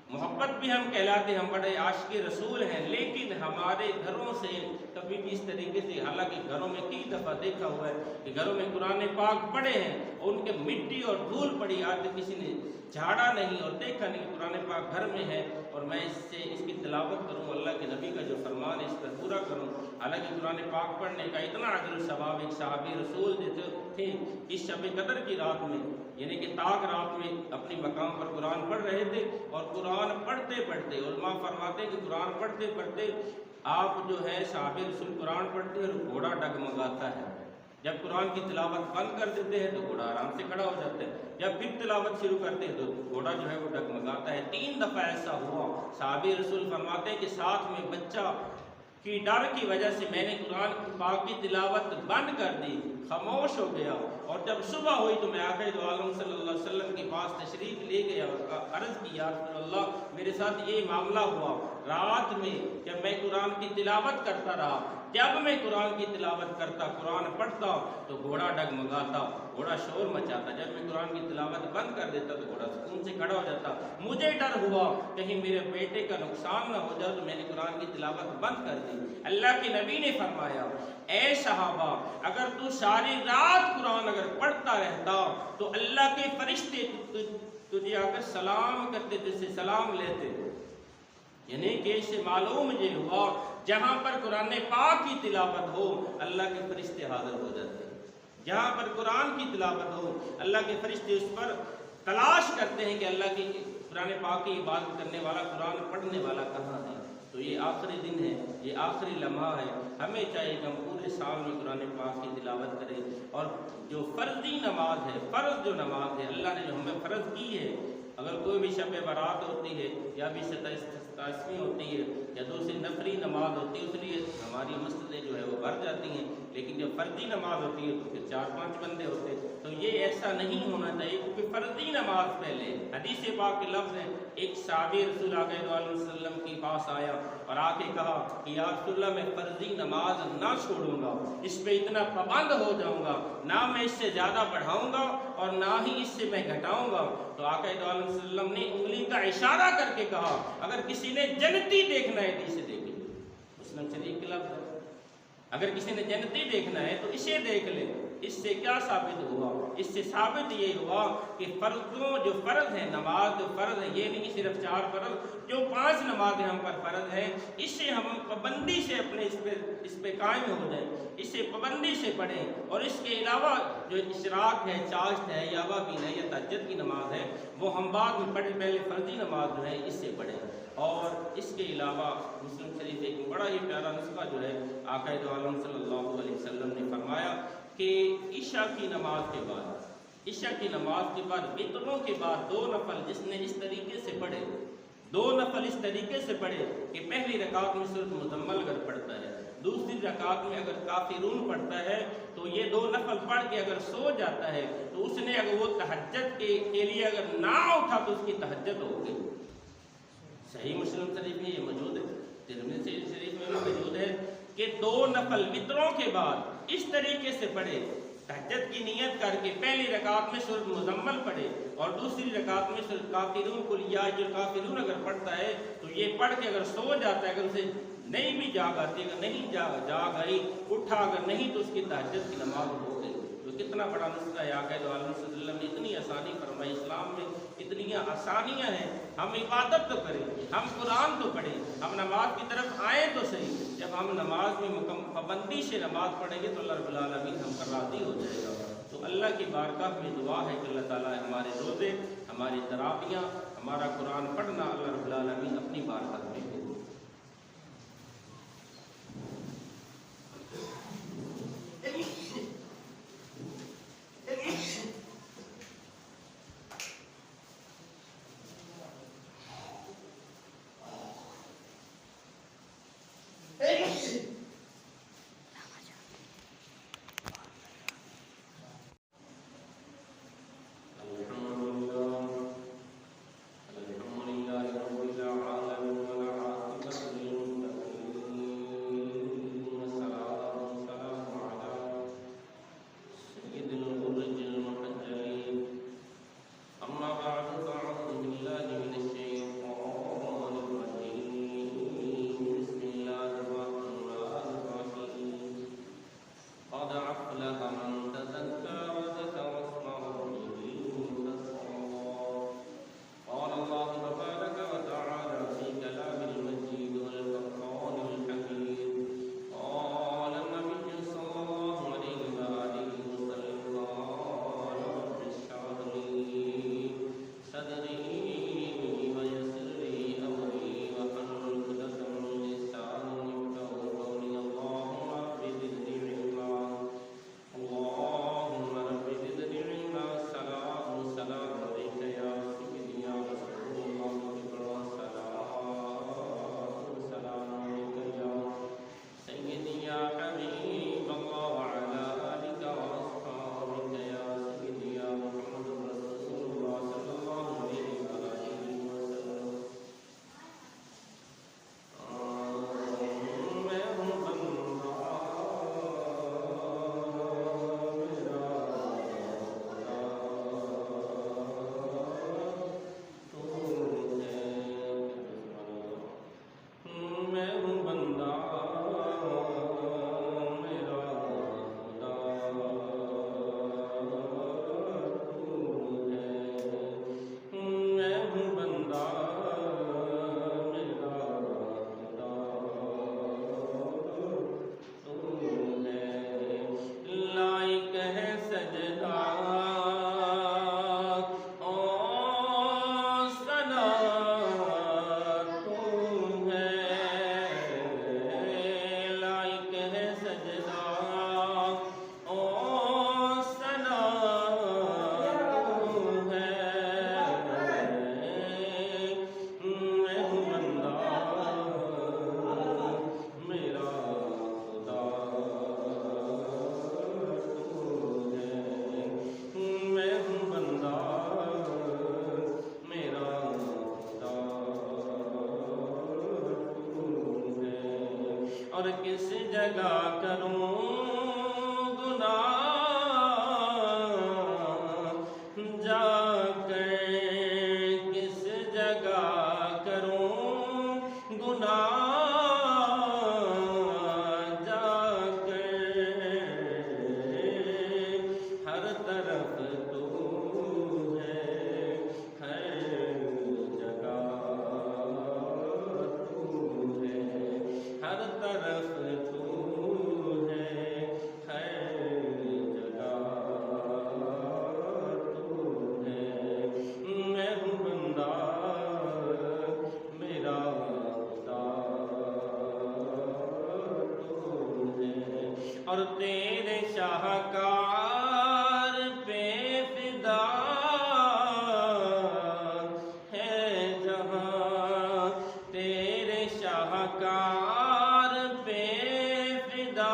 محبت بھی ہم کہلاتے ہیں، ہم بڑے عاشق رسول ہیں، لیکن ہمارے گھروں سے کبھی بھی اس طریقے سے، حالانکہ گھروں میں کئی دفعہ دیکھا ہوا ہے کہ گھروں میں قرآن پاک پڑھے ہیں اور ان کے مٹی اور دھول پڑی، آج تک کسی نے جھاڑا نہیں اور دیکھا نہیں کہ قرآن پاک گھر میں ہے اور میں اس کی تلاوت کروں، اللہ کے نبی کا جو فرمان ہے اس پر پورا کروں۔ حالانکہ قرآن پاک پڑھنے کا اتنا اجر و ثواب ایک صحابی رسول دیتے تھے، اس شب قدر کی رات میں، یعنی کہ تاک رات میں اپنی مقام پر قرآن پڑھ رہے تھے، اور قرآن پڑھتے پڑھتے علماء فرماتے ہیں کہ قرآن پڑھتے پڑھتے آپ جو ہے صحابی رسول قرآن پڑھتے ہیں اور گھوڑا ڈگمگاتا ہے، جب قرآن کی تلاوت بند کر دیتے ہیں تو گھوڑا آرام سے کھڑا ہو جاتا ہے، جب پھر تلاوت شروع کرتے ہیں تو گھوڑا جو ہے وہ ڈگمگاتا ہے۔ 3 دفعہ ایسا ہوا، صحابی رسول فرماتے ہیں کہ ساتھ میں بچہ کی ڈر کی وجہ سے میں نے قرآن پاک کی تلاوت بند کر دی، خاموش ہو گیا، اور جب صبح ہوئی تو میں آقا دو عالم صلی اللہ علیہ وسلم کے پاس تشریف لے گیا اور عرض کی یا رسول اللہ میرے ساتھ یہ معاملہ ہوا، رات میں جب میں قرآن کی تلاوت کرتا رہا، جب میں قرآن کی تلاوت کرتا، قرآن پڑھتا تو گھوڑا ڈگمگاتا، گھوڑا شور مچاتا، جب میں قرآن کی تلاوت بند کر دیتا تو گھوڑا سکون سے کھڑا ہو جاتا، مجھے ڈر ہوا کہیں میرے بیٹے کا نقصان نہ ہو جائے تو میں نے قرآن کی تلاوت بند کر دی۔ اللہ کے نبی نے فرمایا اے صحابہ اگر تو ساری رات قرآن اگر پڑھتا رہتا تو اللہ کے فرشتے تجھے آ کر سلام کرتے، تجھ سے سلام لیتے، یعنی کہ اس سے معلوم یہ ہوا جہاں پر قرآن پاک کی تلاوت ہو اللہ کے فرشتے حاضر ہو جاتے ہیں، جہاں پر قرآن کی تلاوت ہو اللہ کے فرشتے اس پر تلاش کرتے ہیں کہ اللہ کی قرآن پاک کی عبادت کرنے والا، قرآن پڑھنے والا کہاں ہے۔ تو یہ آخری دن ہے، یہ آخری لمحہ ہے، ہمیں چاہیے کہ ہم پورے سال میں قرآن پاک کی تلاوت کریں، اور جو فرضی نماز ہے، فرض جو نماز ہے اللہ نے جو ہمیں فرض کی ہے، اگر کوئی بھی شب برات ہوتی ہے یا بھی 27ویں ہوتی ہے یا دوسری نفری نماز ہوتی ہے، اس لیے ہماری مسجدیں جو ہے وہ بھر جاتی ہیں، لیکن جب فرضی نماز ہوتی ہے تو پھر 4-5 بندے ہوتے ہیں، تو یہ ایسا نہیں ہونا چاہیے، کیونکہ فرضی نماز پہلے حدیث پاک کے لفظ ہیں، ایک صحابی رسول آقا صلی اللہ علیہ وسلم کے پاس آیا اور آ کے کہا کہ یا رسول اللہ میں فرضی نماز نہ چھوڑوں گا، اس پہ اتنا پابند ہو جاؤں گا، نہ میں اس سے زیادہ بڑھاؤں گا اور نہ ہی اس سے میں گھٹاؤں گا۔ تو آقا صلی اللہ علیہ وسلم نے انگلی کا اشارہ کر کے کہا اگر کسی نے جنتی دیکھنا ہے تو اسے دیکھیں، مسلم شریف کے لفظ ہے، اگر کسی نے جنتی دیکھنا ہے تو اسے دیکھ لے۔ اس سے کیا ثابت ہوا؟ اس سے ثابت یہ ہوا کہ فرضوں جو فرض ہیں، نماز جو فرض ہے، یہ نہیں صرف 4 فرض، جو 5 نمازیں ہم پر فرض ہیں، اس سے ہم پابندی سے اپنے اس پہ قائم ہو جائیں، اس سے پابندی سے پڑھیں، اور اس کے علاوہ جو اشراق ہے، چاشت ہے، یا وابین ہے، یا تہجد کی نماز ہے، وہ ہم بعد میں پڑھیں، پہلے فرضی نماز جو ہے اس سے پڑھیں۔ اور اس کے علاوہ مسلم شریف ایک بڑا ہی پیارا نسخہ جو ہے آقا دو عالم صلی اللہ علیہ وسلم نے فرمایا کہ عشاء کی نماز کے بعد، عشاء کی نماز کے بعد وتروں کے بعد 2 نفل جس نے اس طریقے سے پڑھے، 2 نفل اس طریقے سے پڑھے کہ پہلی رکعت میں سورۃ مزمل اگر پڑھتا ہے، دوسری رکعت میں اگر کافرون پڑھتا ہے، تو یہ 2 نفل پڑھ کے اگر سو جاتا ہے تو اس نے اگر وہ تہجد کے لیے اگر نہ اٹھا تو اس کی تہجد ہو گئی۔ صحیح مسلم شریف میں یہ موجود ہے، ترمذی شریف میں بھی موجود ہے کہ 2 نفل وتروں کے بعد اس طریقے سے پڑھے، تہجد کی نیت کر کے پہلی رکعت میں سورۃ مزمل پڑھے اور دوسری رکعت میں سورۃ کافرون، قل یا ایھا الکافرون اگر پڑھتا ہے تو یہ پڑھ کے اگر سو جاتا ہے، اگر اسے نہیں بھی جاگ آتی، اگر نہیں جاگ آئی، اٹھا اگر نہیں تو اس کی تہجد کی نماز ہو گئی۔ تو کتنا بڑا نسخہ ہے، آقا دو عالم صلی اللہ علیہ وسلم نے اتنی آسانی فرمائی، اسلام میں اتنی آسانیاں ہیں، ہم عبادت تو کریں، ہم قرآن تو پڑھیں، ہم نماز کی طرف آئیں تو صحیح، جب ہم نماز میں پابندی سے نماز پڑھیں گے تو اللہ رب العالمین ہم پر راضی ہو جائے گا۔ تو اللہ کی بارگاہ میں دعا ہے کہ اللہ تعالیٰ ہمارے روزے، ہماری تراویحیاں، ہمارا قرآن پڑھنا اللہ رب العالمین اپنی بارگاہ میں أفلح من تزكى وذكر اسم ربه فصلى قال الله تبارك وتعالى في كلام المجيد والفرقان الحميد قال النبي صلى الله عليه وآله وسلم قال رب اشرح لي صدري ويسر لي أمري واحلل عقدة من لساني يفقهوا قولي اللهم رب زدني علما اللهم رب زدني علما السلام السلام عليك يا سيدي يا رسول الله السلام عليك يا سيدي يا حبيب الله وعلى آلك وأصحابك يا سيدي يا محمد رسول الله صلى الله عليه وآله وسلم میں ہوں بندہ میرا تو ہے میں ہوں بندہ میرا خدا تو ہے میں ہوں بندہ میرا خدا تو ہے لائق ہے سجدہ او سنا تو ہے لائق ہے سجدہ او سنا تو ہے میں ہوں بندہ میرا خدا تو ہے میں ہوں بندہ میرا خدا تو ہے اور کس جگہ کروں گناہ جا کر کس جگہ کروں گناہ جا کر ہر طرف تو ہے ہر جگہ تو ہے ہر طرف تو ہے ہر جگہ تو ہے میں ہوں بندہ میرا خدا تو ہے اور تیرے شاہکار پہ فدا ہے جہاں تیرے شاہکار پہ فدا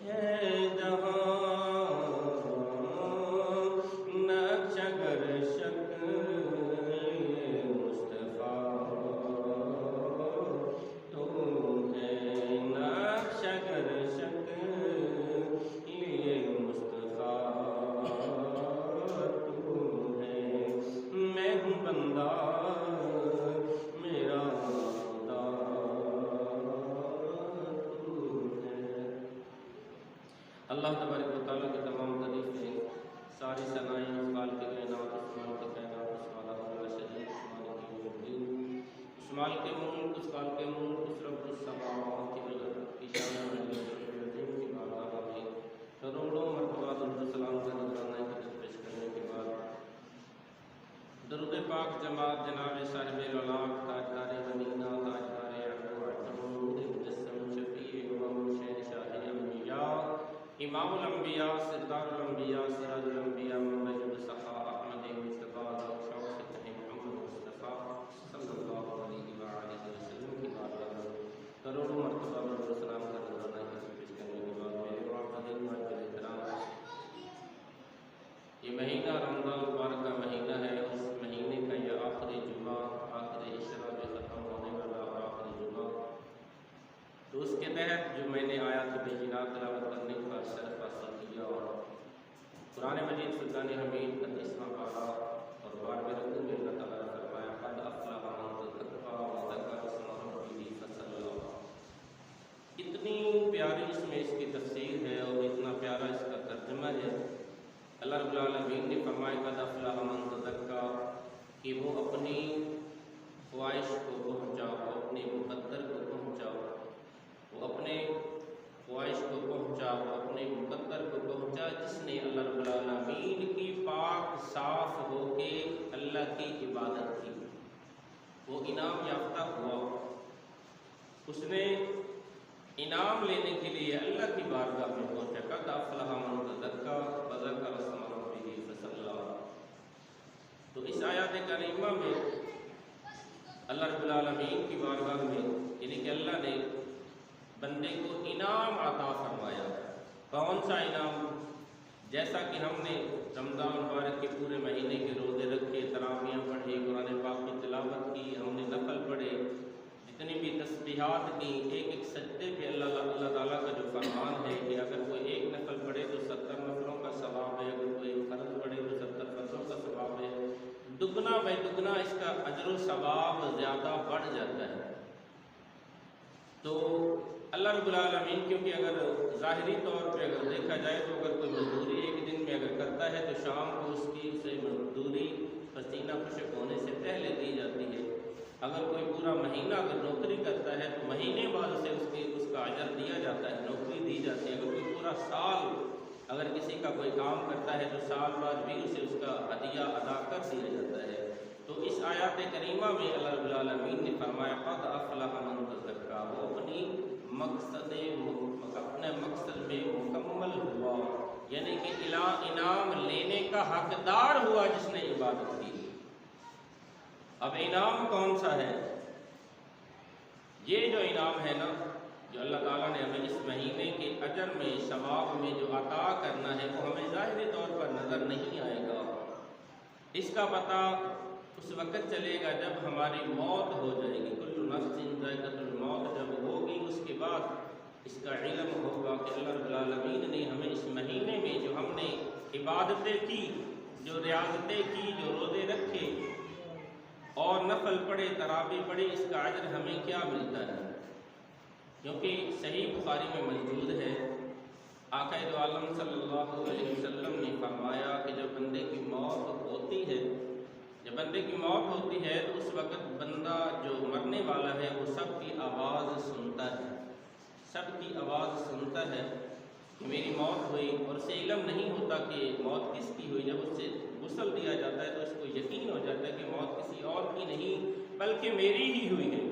ہے جہاں نقش گر شکل مصطفیٰ تو ہے نقش گر شکل مصطفیٰ تو ہے میں ہوں بندہ میرا خدا تو ہے اللہ تبارک و تعالیٰ کی تمام تعریفیں ساری ثنائیں اس مالک کائنات اس مالک کائنات اس والا مولا شریف اس مالک یوم الدین اس مالک ملک اس خالق ملک اس رب السماوات والارض کی شان علی عظیم کی بارگاہ میں کروڑوں مرتبہ درود و سلام کا نذرانہ قدس پیش کرنے کے بعد درود پاک جماعت جناب صاحب العلاق تاجدار مدینہ تاجدار عرب و عجم نور مجسم شفیع امم شہنشاہ انبیاء امام الانبیاء سردار الانبیاء سراج الانبیاء منبع الصفا احمد مصطفیٰ شوق محمد مصطفیٰ صلی اللہ علیہ وآلہ وسلم کی بارگاہ میں کروڑوں مرتبہ درود و سلام کا نذرانہ قدس پیش کرنے کے بعد میرے معززین معزز احترام یہ مہینہ رمضان مبارک کا مہینہ ہے اس مہینے کا یہ آخری جمعہ آخری عشرہ جو ختم ہونے والا اور آخری جمعہ تو اس کے تحت جو میں نے آیات بینات تلاوت کرنے کا شرف حاصل کیا اور قرآن مجید فرقان میں اس کی تفسیر ہے اور اتنا پیارا اس کا ترجمہ ہے۔ اللہ رب العالمین نے فرمایا قد افلح من تزکا کہ وہ اپنی خواہش کو پہنچاؤ، وہ اپنے مقدر کو پہنچاؤ، وہ اپنے خواہش کو پہنچاؤ، وہ اپنے مقدر کو پہنچا جس نے اللہ رب العالمین کی پاک صاف ہو کے اللہ کی عبادت کی، وہ انعام یافتہ ہوا۔ اس نے انعام لینے کے لیے اللہ کی بارگاہ میں پہنچا۔ قد افلح من تزکا وذکر اسم ربہ فصلی۔ تو اس آیات کریمہ میں اللہ رب العالمین کی بارگاہ میں یعنی کہ اللہ نے بندے کو انعام عطا فرمایا۔ کون سا انعام؟ جیسا کہ ہم نے رمضان مبارک کے پورے مہینے کے روزے رکھے، تراویح پڑھی، قرآن پاک کی تلاوت کی، ہم نے نفل پڑھے، جتنی بھی تسبیحات کی، ایک ایک سجدے پہ اللہ تعالیٰ کا جو فرمان ہے کہ اگر کوئی ایک نفل پڑھے تو 70 نفلوں کا ثواب ہے، اگر کوئی فرض پڑھے تو 70 فرضوں کا ثواب ہے، دگنا بے دگنا اس کا اجر و ثواب زیادہ بڑھ جاتا ہے۔ تو اللہ رب العالمین کیونکہ اگر ظاہری طور پہ اگر دیکھا جائے تو اگر کوئی مزدوری ایک دن میں اگر کرتا ہے تو شام کو اسے مزدوری پسینہ خشک ہونے سے پہلے دی جاتی ہے۔ اگر کوئی پورا مہینہ اگر نوکری کرتا ہے تو مہینے بعد اسے اس کا اجر دیا جاتا ہے، نوکری دی جاتی ہے۔ اگر کوئی پورا سال اگر کسی کا کوئی کام کرتا ہے تو سال بعد بھی اسے اس کا ہدیہ ادا کر دیا جاتا ہے۔ تو اس آیات کریمہ میں اللہ رب العالمین نے فرمایا قد افلح من تزکا، وہ اپنے مقصد میں مکمل ہوا، یعنی کہ انعام لینے کا حقدار ہوا جس نے عبادت کی۔ اب انعام کون سا ہے؟ یہ جو انعام ہے نا، جو اللہ تعالیٰ نے ہمیں اس مہینے کے اجر میں ثواب میں جو عطا کرنا ہے وہ ہمیں ظاہری طور پر نظر نہیں آئے گا۔ اس کا پتہ اس وقت چلے گا جب ہماری موت ہو جائے گی۔ کل نفس ذائقۃ الموت جب ہوگی اس کے بعد اس کا علم ہوگا کہ اللہ رب العالمین نے ہمیں اس مہینے میں جو ہم نے عبادتیں کی، جو ریاضتیں کی، جو روزے رکھے اور نفل پڑھے، تراویح پڑھی، اس کا اجر ہمیں کیا ملتا ہے۔ کیونکہ صحیح بخاری میں موجود ہے، آقا دو عالم صلی اللہ علیہ وسلم نے فرمایا کہ جب بندے کی موت ہوتی ہے، جب بندے کی موت ہوتی ہے تو اس وقت بندہ جو مرنے والا ہے وہ سب کی آواز سنتا ہے، سب کی آواز سنتا ہے کہ میری موت ہوئی، اور اسے علم نہیں ہوتا کہ موت کس کی ہوئی۔ جب اس سے غسل دیا جاتا ہے تو اس کو یقین ہو جاتا ہے کہ موت کسی اور کی نہیں بلکہ میری ہی ہوئی ہے۔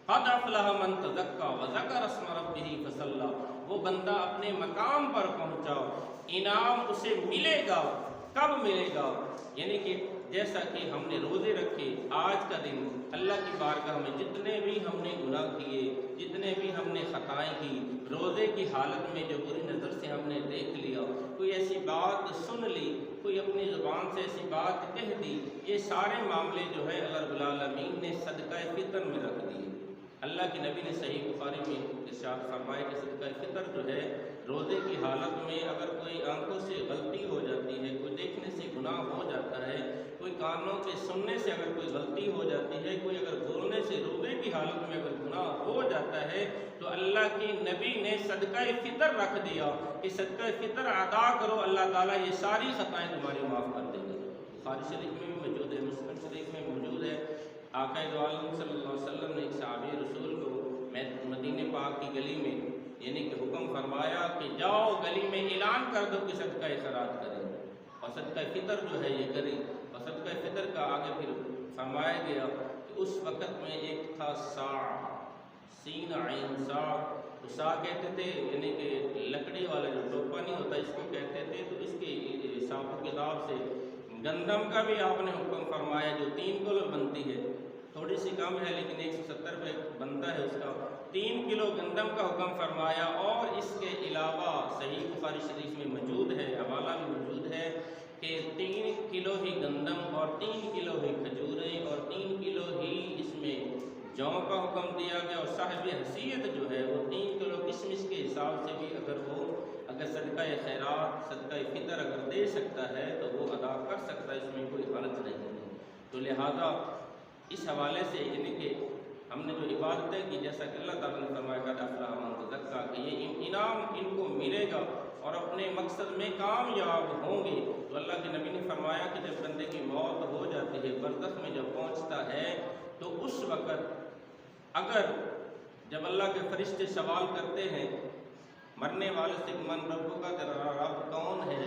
قد افلح من تزکا وذکر اسم ربہ فصلی، وہ بندہ اپنے مقام پر پہنچا، انعام اسے ملے گا۔ کب ملے گا؟ یعنی کہ جیسا کہ ہم نے روزے رکھے، آج کا دن اللہ کی بارگاہ میں جتنے بھی ہم نے گناہ کیے، جتنے بھی ہم نے خطائیں کی، روزے کی حالت میں جو بری نظر سے ہم نے دیکھ لیا، کوئی ایسی بات سن لی، کوئی اپنی زبان سے ایسی بات کہہ دی، یہ سارے معاملے جو ہے اللہ رب العالمین نے صدقہ فطر میں رکھ دیے۔ اللہ کے نبی نے صحیح بخاری میں ارشاد فرمایا کہ صدقہ فطر جو ہے روزے کی حالت میں اگر کوئی آنکھوں سے غلطی ہو جاتی ہے، کوئی دیکھنے سے گناہ ہو جاتا ہے، کوئی کانوں کے سننے سے اگر کوئی غلطی ہو جاتی ہے، کوئی اگر بولنے سے روزے کی حالت میں اگر گناہ ہو جاتا ہے تو اللہ کے نبی نے صدقہ فطر رکھ دیا کہ صدقہ فطر ادا کرو، اللہ تعالیٰ یہ ساری خطائیں تمہاری معاف کر دیں گے۔ بخاری شریف میں بھی موجود ہے، مسلم شریف میں موجود ہے۔ آقا دو عالم صلی اللہ علیہ وسلم نے ایک صحابی رسول کو مدینہ پاک کی گلی میں یعنی کہ حکم فرمایا کہ جاؤ گلی میں اعلان کر دو کہ صدقہ خیرات کریں اور صدقہ فطر جو ہے یہ کریں۔ اور صدقہ فطر کا آگے پھر فرمایا گیا کہ اس وقت میں ایک تھا سا، سین عین سا، تو سا کہتے تھے یعنی کہ لکڑی والا جو ٹوپا نہیں ہوتا اس کو کہتے تھے، تو اس کے حساب و کتاب سے گندم کا بھی آپ نے حکم فرمایا جو 3 کلو بنتی ہے، تھوڑی سی کم ہے لیکن 170 روپے بنتا ہے اس کا، 3 کلو گندم کا حکم فرمایا۔ اور اس کے علاوہ صحیح بخاری شریف میں موجود ہے، حوالہ بھی موجود ہے کہ 3 کلو ہی گندم اور 3 کلو ہی کھجوریں اور 3 کلو ہی اس میں جو کا حکم دیا گیا، اور صاحب حیثیت جو ہے وہ 3 کلو کشمش کے حساب سے بھی اگر صدقہ خیرات صدقہ فطر اگر دے سکتا ہے تو وہ ادا کر سکتا ہے، اس میں کوئی حرج نہیں ہے۔ تو لہذا اس حوالے سے یعنی کہ ہم نے جو عبادتیں کی، جیسا کہ اللہ تعالیٰ نے فرمایا قد افلح من تزکیٰ کہ یہ انعام ان کو ملے گا اور اپنے مقصد میں کامیاب ہوں گے۔ تو اللہ کے نبی نے فرمایا کہ جب بندے کی موت ہو جاتی ہے، برزخ میں جب پہنچتا ہے، تو اس وقت اگر جب اللہ کے فرشتے سوال کرتے ہیں مرنے والے سے من رب کا، تیرا رب کون ہے،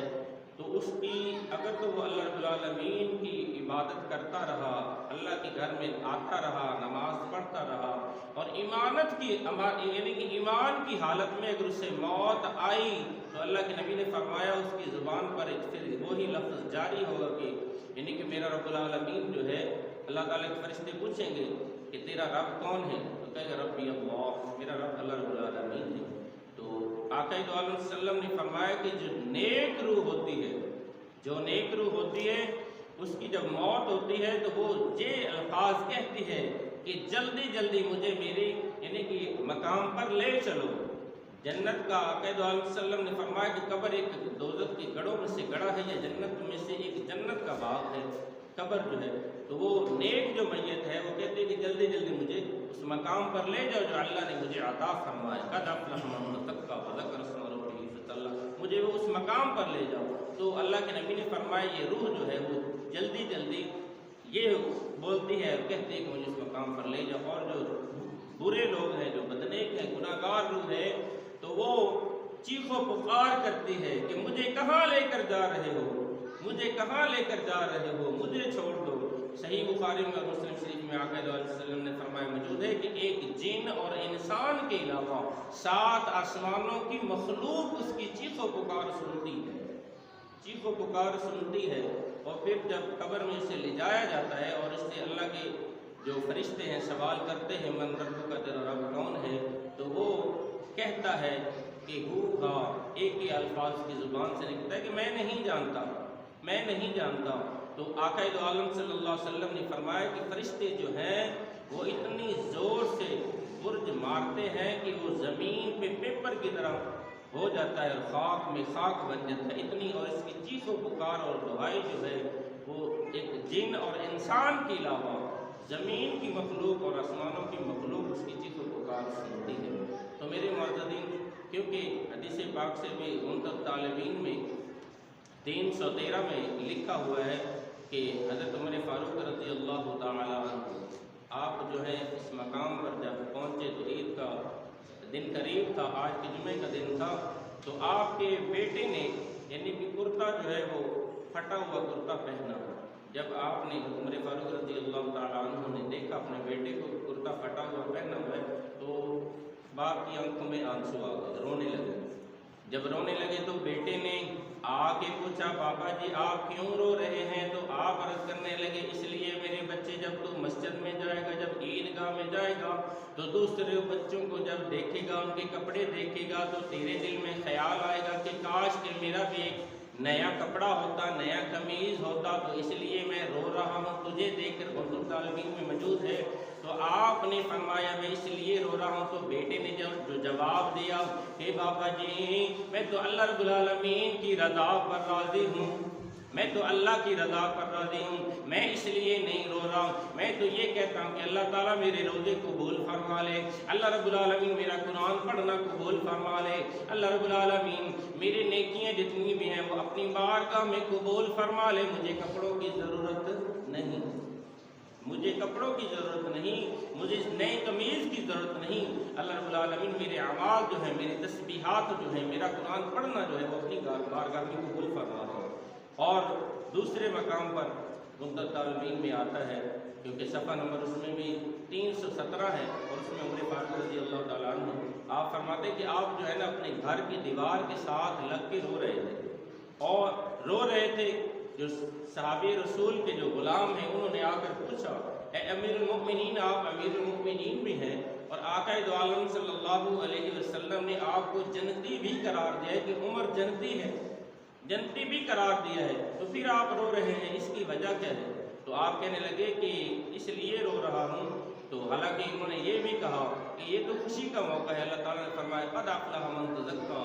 تو اس کی اگر تو وہ اللہ رب العالمین کی عبادت کرتا رہا، اللہ کے گھر میں آتا رہا، نماز پڑھتا رہا اور ایمانت کی یعنی کہ ایمان کی حالت میں اگر اس سے موت آئی، تو اللہ کے نبی نے فرمایا اس کی زبان پر پھر وہی لفظ جاری ہوگا کہ یعنی کہ میرا رب العالمین جو ہے، اللہ تعالیٰ کے فرشتے پوچھیں گے کہ تیرا رب کون ہے، تو کہے گا ربی اللہ، میرا رب اللہ رب العالمین ہے۔ تو آقا دو عالم صلی اللہ علیہ وسلم نے فرمایا کہ جو نیک روح ہوتی ہے، جو نیک روح ہوتی ہے، اس کی جب موت ہوتی ہے تو وہ یہ الفاظ کہتی ہے کہ جلدی جلدی مجھے میری یعنی کہ مقام پر لے چلو۔ جنت کا آقا دو عالم صلی اللہ علیہ وسلم نے فرمایا کہ قبر ایک دوزخ کی گڑھوں میں سے گڑھا ہے، یا جنت میں سے ایک جنت کا باغ ہے قبر جو ہے۔ تو وہ نیک جو میت ہے وہ کہتے ہیں کہ جلدی جلدی مجھے اس مقام پر لے جاؤ جو اللہ نے مجھے عطا فرمایا، قد افلح من تزکیٰ وذکر اسم ربہ فصلی، مجھے وہ اس مقام پر لے جاؤ۔ تو اللہ کے نبی نے فرمایا یہ روح جو ہے وہ جلدی جلدی یہ بولتی ہے اور کہتی ہے کہ مجھے اس مقام پر لے جاؤ۔ اور جو برے لوگ ہیں، جو بدنیک ہیں، گناہ گار روح ہے، تو وہ چیخ و پکار کرتی ہے کہ مجھے کہاں لے کر جا رہے ہو، مجھے کہاں لے کر جا رہے ہو، مجھے چھوڑ دو۔ صحیح بخاری میں اور مسلم شریف میں آقا صلی اللہ علیہ وسلم نے فرمایا موجود ہے کہ ایک جن اور انسان کے علاوہ 7 آسمانوں کی مخلوق اس کی چیخ و پکار سنتی ہے، چیخ و پکار سنتی ہے۔ اور پھر جب قبر میں اسے لے جایا جاتا ہے اور اس سے اللہ کے جو فرشتے ہیں سوال کرتے ہیں من رب کا، تیرا رب کون ہے، تو وہ کہتا ہے کہ ہو ایک ہی الفاظ کی زبان سے نکلتا ہے کہ میں نہیں جانتا، میں نہیں جانتا۔ تو آقا دو عالم صلی اللہ علیہ وسلم نے فرمایا کہ فرشتے جو ہیں وہ اتنی زور سے برج مارتے ہیں کہ وہ زمین پہ پیپر کی طرح ہو جاتا ہے اور خاک میں خاک بن جاتا ہے اتنی، اور اس کی چیخ و پکار اور دعائی جو ہے وہ ایک جن اور انسان کے علاوہ زمین کی مخلوق اور آسمانوں کی مخلوق اس کی چیخ و پکار سنتی ہے۔ تو میرے معززین، کیونکہ حدیث پاک سے بھی منتخب طالبین میں 313 میں لکھا ہوا ہے کہ حضرت عمر فاروق رضی اللہ تعالی عنہ آپ جو ہے اس مقام پر جب پہنچے تو عید کا دن قریب تھا، آج کے جمعے کا دن تھا، تو آپ کے بیٹے نے یعنی کہ کرتا جو ہے وہ پھٹا ہوا کرتا پہنا۔ جب آپ نے عمر فاروق رضی اللہ تعالیٰ عنہ نے دیکھا اپنے بیٹے کو کرتا پھٹا ہوا پہنا ہوا ہے، تو باپ کی آنکھوں میں آنسو آ گئے، رونے لگے۔ جب رونے لگے تو بیٹے نے آ کے پوچھا بابا جی آپ کیوں رو رہے ہیں؟ تو آپ عرض کرنے لگے اس لیے میرے بچے جب تو مسجد میں جائے گا، جب عیدگاہ میں جائے گا تو دوسرے بچوں کو جب دیکھے گا، ان کے کپڑے دیکھے گا، تو تیرے دل میں خیال آئے گا کہ کاش کہ میرا بھی ایک نیا کپڑا ہوتا، نیا قمیض ہوتا، تو اس لیے میں رو رہا ہوں۔ تجھے دیکھ کر اردو طالبین میں موجود ہے، تو آپ نے فرمایا میں اس لیے رو رہا ہوں۔ تو بیٹے نے جو جواب دیا کہ بابا جی میں تو اللہ رب العالمین کی رضا پر راضی ہوں، میں تو اللہ کی رضا پر راضی ہوں، میں اس لیے نہیں رو رہا ہوں، میں تو یہ کہتا ہوں کہ اللہ تعالیٰ میرے روزے قبول فرما لے، اللہ رب العالمین میرا قرآن پڑھنا قبول فرما لے، اللہ رب العالمین میری نیکیاں جتنی بھی ہیں وہ اپنی بارگاہ میں قبول فرما لے۔ مجھے کپڑوں کی ضرورت نہیں، مجھے کپڑوں کی ضرورت نہیں، مجھے نئے قمیض کی ضرورت نہیں، اللہ رب العالمین میرے اعمال جو ہیں، میری تسبیحات جو ہیں، میرا قرآن پڑھنا جو ہے وہ اپنی بارگاہ میں قبول فرما لے۔ اور دوسرے مقام پر منتخب طالبین میں آتا ہے، کیونکہ صفحہ نمبر اس میں بھی 317 ہے، اور اس میں عمر فاروق رضی اللہ تعالیٰ عنہ آپ فرماتے کہ آپ جو ہے نا اپنے گھر کی دیوار کے ساتھ لگ کے رو رہے تھے، اور رو رہے تھے۔ جو صحابی رسول کے جو غلام ہیں انہوں نے آ کر پوچھا اے امیر المؤمنین، آپ امیر المؤمنین بھی ہیں اور آقا دو عالم صلی اللہ علیہ وسلم نے آپ کو جنتی بھی قرار دیا ہے کہ عمر جنتی ہے، جنتی بھی قرار دیا ہے، تو پھر آپ رو رہے ہیں، اس کی وجہ کیا ہے؟ تو آپ کہنے لگے کہ اس لیے رو رہا ہوں۔ تو حالانکہ انہوں نے یہ بھی کہا کہ یہ تو خوشی کا موقع ہے، اللہ تعالیٰ نے فرمایا قد افلح من تزکیٰ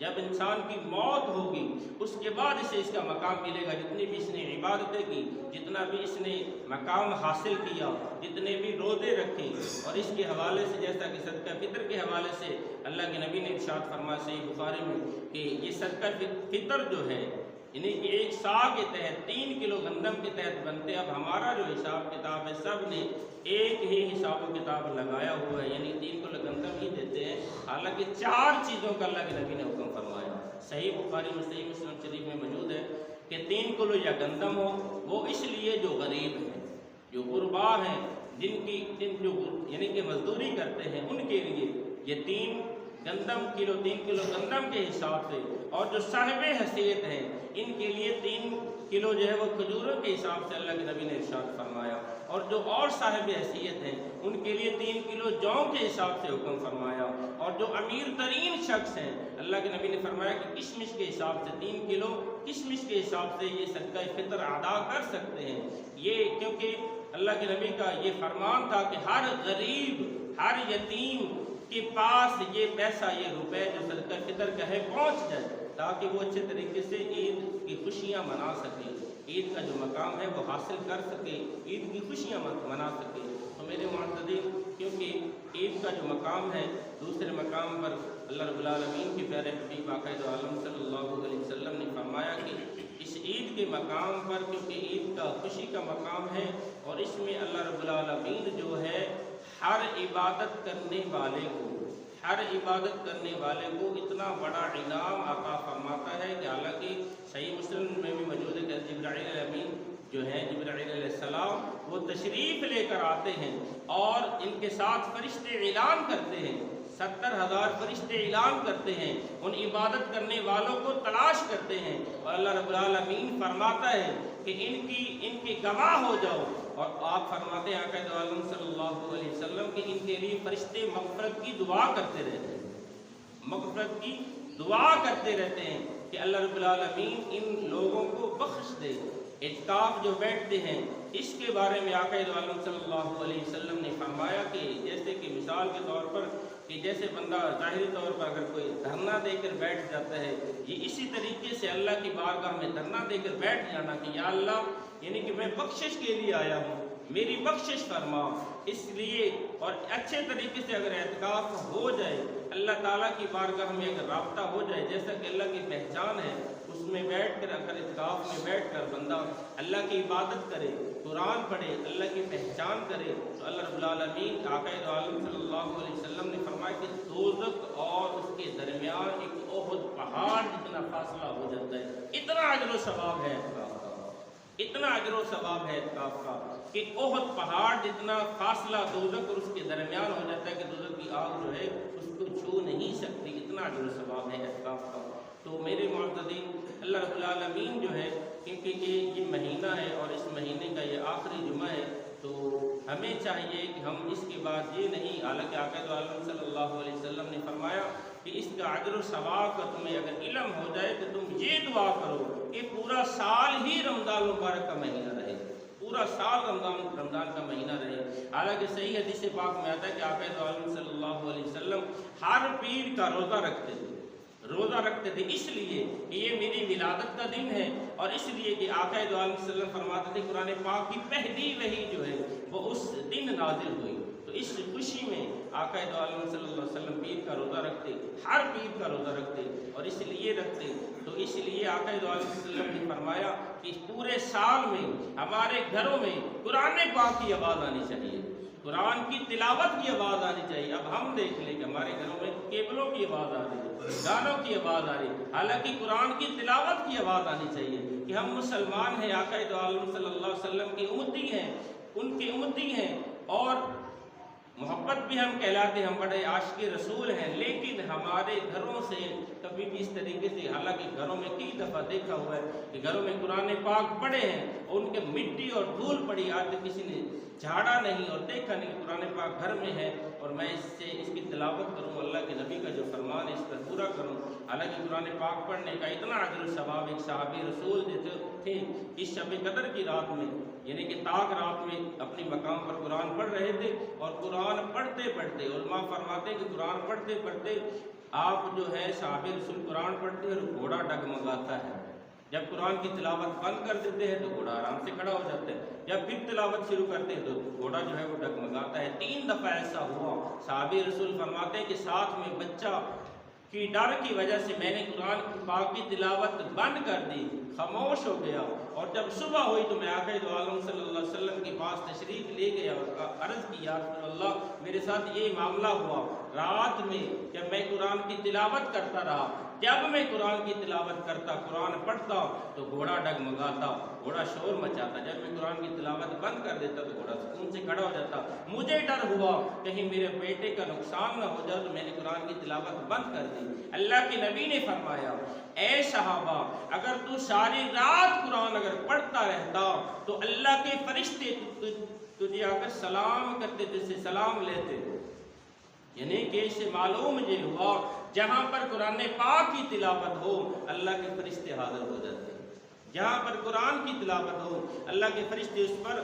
جب انسان کی موت ہوگی اس کے بعد اسے اس کا مقام ملے گا. جتنی بھی اس نے عبادتیں کی، جتنا بھی اس نے مقام حاصل کیا، جتنے بھی روزے رکھے، اور اس کے حوالے سے جیسا کہ صدقہ فطر کے حوالے سے اللہ کے نبی نے ارشاد فرمایا صحیح بخاری میں کہ یہ صدقہ فطر جو ہے یعنی کہ ایک سا کے تحت 3 کلو گندم کے تحت بنتے. اب ہمارا جو حساب کتاب ہے سب نے ایک ہی حساب و کتاب لگایا ہوا ہے، یعنی 3 کلو گندم ہی دیتے ہیں، حالانکہ 4 چیزوں کا اللہ کے نبی نے حکم فرمایا. صحیح بخاری میں صحیح مسلم شریف میں موجود ہے کہ 3 کلو یا گندم ہو، وہ اس لیے جو غریب ہیں، جو غربا ہیں، جن جو یعنی کہ مزدوری کرتے ہیں، ان کے لیے یہ 3 کلو گندم کے حساب سے، اور جو صاحب حیثیت ہیں ان کے لیے 3 کلو جو ہے وہ کھجوروں کے حساب سے اللہ کے نبی نے ارشاد فرمایا، اور جو اور صاحب حیثیت ہیں ان کے لیے 3 کلو جوں کے حساب سے حکم فرمایا، اور جو امیر ترین شخص ہیں اللہ کے نبی نے فرمایا کہ کشمش کے حساب سے 3 کلو کشمش کے حساب سے یہ صدقہ فطر ادا کر سکتے ہیں. یہ کیونکہ اللہ کے نبی کا یہ فرمان تھا کہ ہر غریب، ہر یتیم کے پاس یہ پیسہ، یہ روپے جو صدقہ فطر کا ہے پہنچ جائے، تاکہ وہ اچھے طریقے سے عید کی خوشیاں منا سکے، عید کا جو مقام ہے وہ حاصل کر سکے، عید کی خوشیاں منا سکے. تو میرے معتدین، کیونکہ عید کا جو مقام ہے، دوسرے مقام پر اللہ رب العالمین کے پیارے حبیب آقا دو عالم صلی اللہ علیہ وسلم نے فرمایا کہ اس عید کے مقام پر، کیونکہ عید کا خوشی کا مقام ہے، اور اس میں اللہ رب العالمین جو ہے ہر عبادت کرنے والے کو اتنا بڑا انعام عطا فرماتا ہے کہ حالانکہ صحیح مسلم میں بھی موجود ہے کہ جبرائیل امین جو ہیں، جبرائیل علیہ السلام، وہ تشریف لے کر آتے ہیں اور ان کے ساتھ فرشتے اعلان کرتے ہیں، 70,000 فرشتے اعلان کرتے ہیں، ان عبادت کرنے والوں کو تلاش کرتے ہیں، اور اللہ رب العالمین فرماتا ہے کہ ان کی گواہ ہو جاؤ. اور آپ فرماتے ہیں آقا دو عالم صلی اللہ علیہ وسلم کہ ان کے لیے فرشتے مغفرت کی دعا کرتے رہتے ہیں، مغفرت کی دعا کرتے رہتے ہیں کہ اللہ رب العالمین ان لوگوں کو بخش دے. اعتکاف جو بیٹھتے ہیں اس کے بارے میں آقا دو عالم صلی اللہ علیہ وسلم نے فرمایا کہ جیسے کہ مثال کے طور پر کہ جیسے بندہ ظاہری طور پر اگر کوئی دھرنا دے کر بیٹھ جاتا ہے، یہ اسی طریقے سے اللہ کی بارگاہ میں دھرنا دے کر بیٹھ جانا کہ یا اللہ، یعنی کہ میں بخشش کے لیے آیا ہوں، میری بخشش فرما. اس لیے اور اچھے طریقے سے اگر اعتکاف ہو جائے، اللہ تعالیٰ کی بارگاہ میں اگر رابطہ ہو جائے، جیسا کہ اللہ کی پہچان ہے، اس میں بیٹھ کر اگر اعتکاف میں بیٹھ کر بندہ اللہ کی عبادت کرے، قرآن پڑھے، اللہ کی پہچان کرے، تو اللہ رب العالمین آقا دو عالم صلی اللہ علیہ وسلم نے فرمایا کہ دوزخ اور اس کے درمیان ایک احد پہاڑ جتنا فاصلہ ہو جاتا ہے. اتنا اجر و ثواب ہے اعتکاف کا، اتنا اجر و ثواب ہے اعتکاف کا کہ احد پہاڑ جتنا فاصلہ دوزخ اور اس کے درمیان ہو جاتا ہے کہ دوزخ کی آگ جو ہے اس کو چھو نہیں سکتی. اتنا اجر و ثواب ہے اعتکاف کا. تو میرے معتدین، اللہ رب العالمین جو ہے، کیونکہ یہ مہینہ ہے اور اس مہینے کا یہ آخری جمعہ ہے، تو ہمیں چاہیے کہ ہم اس کے بعد یہ نہیں، حالانکہ آقا دو عالم صلی اللہ علیہ وسلم نے فرمایا کہ اس کا اجر و ثواب کا تمہیں اگر علم ہو جائے تو تم یہ دعا کرو کہ پورا سال ہی رمضان مبارک کا مہینہ رہے، پورا سال رمضان کا مہینہ رہے. حالانکہ صحیح حدیث پاک میں آتا ہے کہ آقا دو عالم صلی اللہ علیہ وسلم ہر پیر کا روزہ رکھتے تھے، اس لیے کہ یہ میری ولادت کا دن ہے، اور اس لیے کہ آقا دو عالم صلی اللہ علیہ وسلم فرماتے تھے قرآن پاک کی پہلی وحی جو ہے وہ اس دن نازل ہوئی. تو اس خوشی میں آقا دو عالم صلی اللہ علیہ وسلم پیر کا روزہ رکھتے، ہر پیر کا روزہ رکھتے، اور اس لیے رکھتے تو اس لیے آقا دو عالم صلی اللہ علیہ وسلم نے فرمایا کہ پورے سال میں ہمارے گھروں میں قرآن پاک کی آواز آنی چاہیے، قرآن کی تلاوت کی آواز آنی چاہیے. اب ہم دیکھ لیں کہ ہمارے گھروں میں کیبلوں کی آواز آ رہی ہے، گانوں کی آواز آ رہی ہے، حالانکہ قرآن کی تلاوت کی آواز آنی چاہیے کہ ہم مسلمان ہیں، آقا دو عالم صلی اللہ علیہ وسلم کی امتی ہیں، ان کی امتی ہیں، اور محبت بھی ہم کہلاتے ہیں، ہم بڑے عاشق رسول ہیں، لیکن ہمارے گھروں سے کبھی بھی اس طریقے سے، حالانکہ گھروں میں کئی دفعہ دیکھا ہوا ہے کہ گھروں میں قرآن پاک پڑھے ہیں اور ان کے مٹی اور دھول پڑی، آج تک کسی نے جھاڑا نہیں اور دیکھا نہیں کہ قرآن پاک گھر میں ہے اور میں اس کی تلاوت کروں، اللہ کے نبی کا جو فرمان ہے اس پر پورا کروں. حالانکہ قرآن پاک پڑھنے کا اتنا اجر و ثواب ایک صحابی رسول دیتے تھے اس شب قدر کی رات میں، یعنی کہ تاک رات میں اپنی مقام پر قرآن پڑھ رہے تھے، اور قرآن پڑھتے پڑھتے علماء فرماتے کہ قرآن پڑھتے پڑھتے آپ جو ہے صحابہ رسول قرآن پڑھتے ہیں اور گھوڑا ڈگمگاتا ہے، جب قرآن کی تلاوت بند کر دیتے ہیں تو گھوڑا آرام سے کھڑا ہو جاتا ہے، جب پھر تلاوت شروع کرتے ہیں تو گھوڑا جو ہے وہ ڈگمگاتا ہے۔ 3 دفعہ ایسا ہوا۔ صحابہ رسول فرماتے ہیں کہ ساتھ میں بچہ کی ڈر کی وجہ سے میں نے قرآن پاک کی تلاوت بند کر دی، خاموش ہو گیا، اور جب صبح ہوئی تو میں آقا دو عالم صلی اللہ علیہ وسلم کے پاس تشریف لے گیا اور عرض کی یا رسول اللہ میرے ساتھ یہ معاملہ ہوا، رات میں جب میں قرآن کی تلاوت کرتا رہا، جب میں قرآن کی تلاوت کرتا، قرآن پڑھتا تو گھوڑا ڈگمگاتا، گھوڑا شور مچاتا، جب میں قرآن کی تلاوت بند کر دیتا تو گھوڑا سکون سے کھڑا ہو جاتا۔ مجھے ڈر ہوا کہیں میرے بیٹے کا نقصان نہ ہو جائے تو میں نے قرآن کی تلاوت بند کر دی۔ اللہ کے نبی نے فرمایا اے صحابہ اگر تو ساری رات قرآن اگر پڑھتا رہتا تو اللہ کے فرشتے تجھے آ کر سلام کرتے، تجھ سے سلام لیتے، یعنی کہ اس سے معلوم یہ ہوا جہاں پر قرآن پاک کی تلاوت ہو اللہ کے فرشتے حاضر ہو جاتے ہیں، جہاں پر قرآن کی تلاوت ہو اللہ کے فرشتے اس پر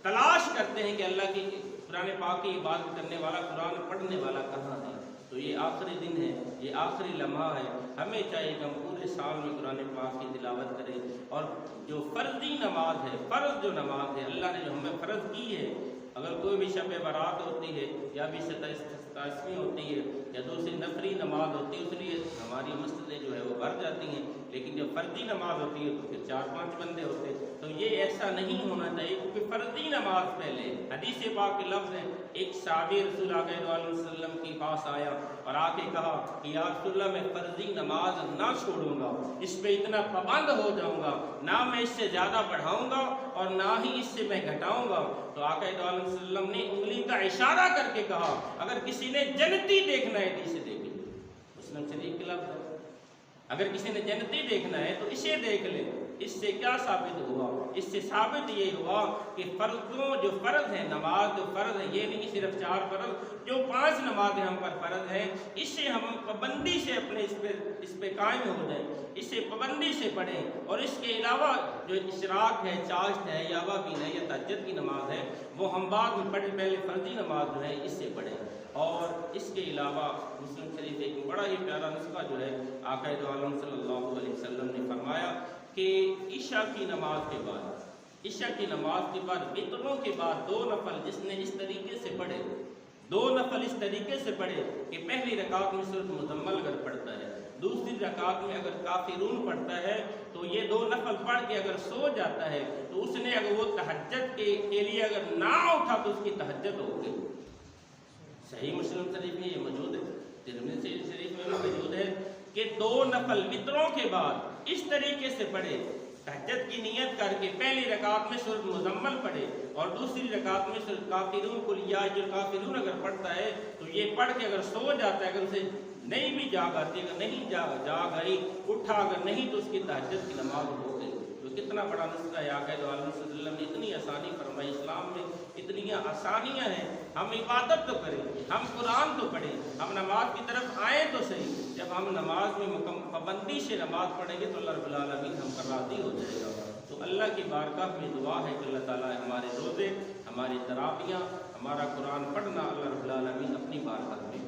تلاش کرتے ہیں کہ اللہ کی قرآن پاک کی عبادت کرنے والا، قرآن پڑھنے والا کہاں ہے۔ تو یہ آخری دن ہے، یہ آخری لمحہ ہے، ہمیں چاہیے کہ ہم پورے سال میں قرآن پاک کی تلاوت کریں، اور جو فرضی نماز ہے، فرض جو نماز ہے اللہ نے جو ہمیں فرض کی ہے، اگر کوئی بھی شب برات ہوتی ہے یا بھی 27ویں ہوتی ہے یا دوسری نفری نماز ہوتی ہے، اس لیے ہماری مسجدیں جو ہے وہ بھر جاتی ہیں، لیکن جب فرضی نماز ہوتی ہے تو پھر 4-5 بندے ہوتے ہیں، تو یہ ایسا نہیں ہونا چاہیے، کیونکہ فرضی نماز پہلے حدیث پاک کے لفظ ہیں، ایک صحابی رسول اللہ علیہ وسلم کے پاس آیا اور آ کے کہا کہ یا رسول اللہ میں فرضی نماز نہ چھوڑوں گا، اس پہ اتنا پابند ہو جاؤں گا، نہ میں اس سے زیادہ بڑھاؤں گا اور نہ ہی اس سے میں گھٹاؤں گا۔ تو آقا صلی اللہ علیہ وسلم نے انگلی کا اشارہ کر کے کہا اگر کسی نے جنتی دیکھنا ہے تو اسے دیکھ لے، مسلم شریف کے لفظ ہے، اگر کسی نے جنتی دیکھنا ہے تو اسے دیکھ لے۔ اس سے کیا ثابت ہوا؟ اس سے ثابت یہ ہوا کہ فرضوں جو فرض ہیں، نماز جو فرض ہے، یہ نہیں کہ صرف 4 فرض، جو 5 نمازیں ہم پر فرض ہیں، اس سے ہم پابندی سے اپنے اس پہ قائم ہو جائیں، اس سے پابندی سے پڑھیں، اور اس کے علاوہ جو اشراق ہے، چاشت ہے، یا وابین ہے، یا تہجد کی نماز ہے، وہ ہم بعد میں پڑھیں، پہلے فرضی نماز جو ہے اس سے پڑھیں۔ اور اس کے علاوہ مسلم شریف ایک بڑا ہی پیارا نسخہ جو ہے آقا دو عالم صلی اللہ علیہ وسلم نے فرمایا کہ عشاء کی نماز کے بعد، عشاء کی نماز کے بعد وتروں کے بعد 2 نفل جس نے اس طریقے سے پڑھے، 2 نفل اس طریقے سے پڑھے کہ پہلی رکعت میں سورۃ مزمل اگر پڑھتا ہے، دوسری رکعت میں اگر کافرون پڑھتا ہے، تو یہ 2 نفل پڑھ کے اگر سو جاتا ہے تو اس نے اگر وہ تہجد کے لیے اگر نہ اٹھا تو اس کی تہجد ہو گئی۔ صحیح مسلم شریف میں یہ موجود ہے، ترمذی شریف میں موجود ہے کہ 2 نفل وتروں کے بعد اس طریقے سے پڑھے، تہجد کی نیت کر کے پہلی رکعت میں سورۃ مزمل پڑھے اور دوسری رکعت میں سورۃ کافرون قل یا ایھا الکافرون اگر پڑھتا ہے تو یہ پڑھ کے اگر سو جاتا ہے، اگر اسے نہیں بھی جاگ آتی، اگر نہیں جاگ آئی، اٹھا اگر نہیں تو اس کی تہجد کی نماز ہو گئی۔ تو کتنا بڑا نسخہ ہے، آقا دو عالم صلی اللہ علیہ وسلم نے اتنی آسانی فرمائی، اسلام میں اتنی آسانیاں ہیں، ہم عبادت تو کریں، ہم قرآن تو پڑھیں، ہم نماز کی طرف آئیں تو صحیح، جب ہم نماز میں پابندی سے نماز پڑھیں گے تو اللہ رب العالمین ہم پر راضی ہو جائے گا۔ تو اللہ کی بارگاہ میں دعا ہے کہ اللہ تعالیٰ ہمارے روزے، ہماری تراویحیاں، ہمارا قرآن پڑھنا اللہ رب العالمین اپنی بارگاہ میں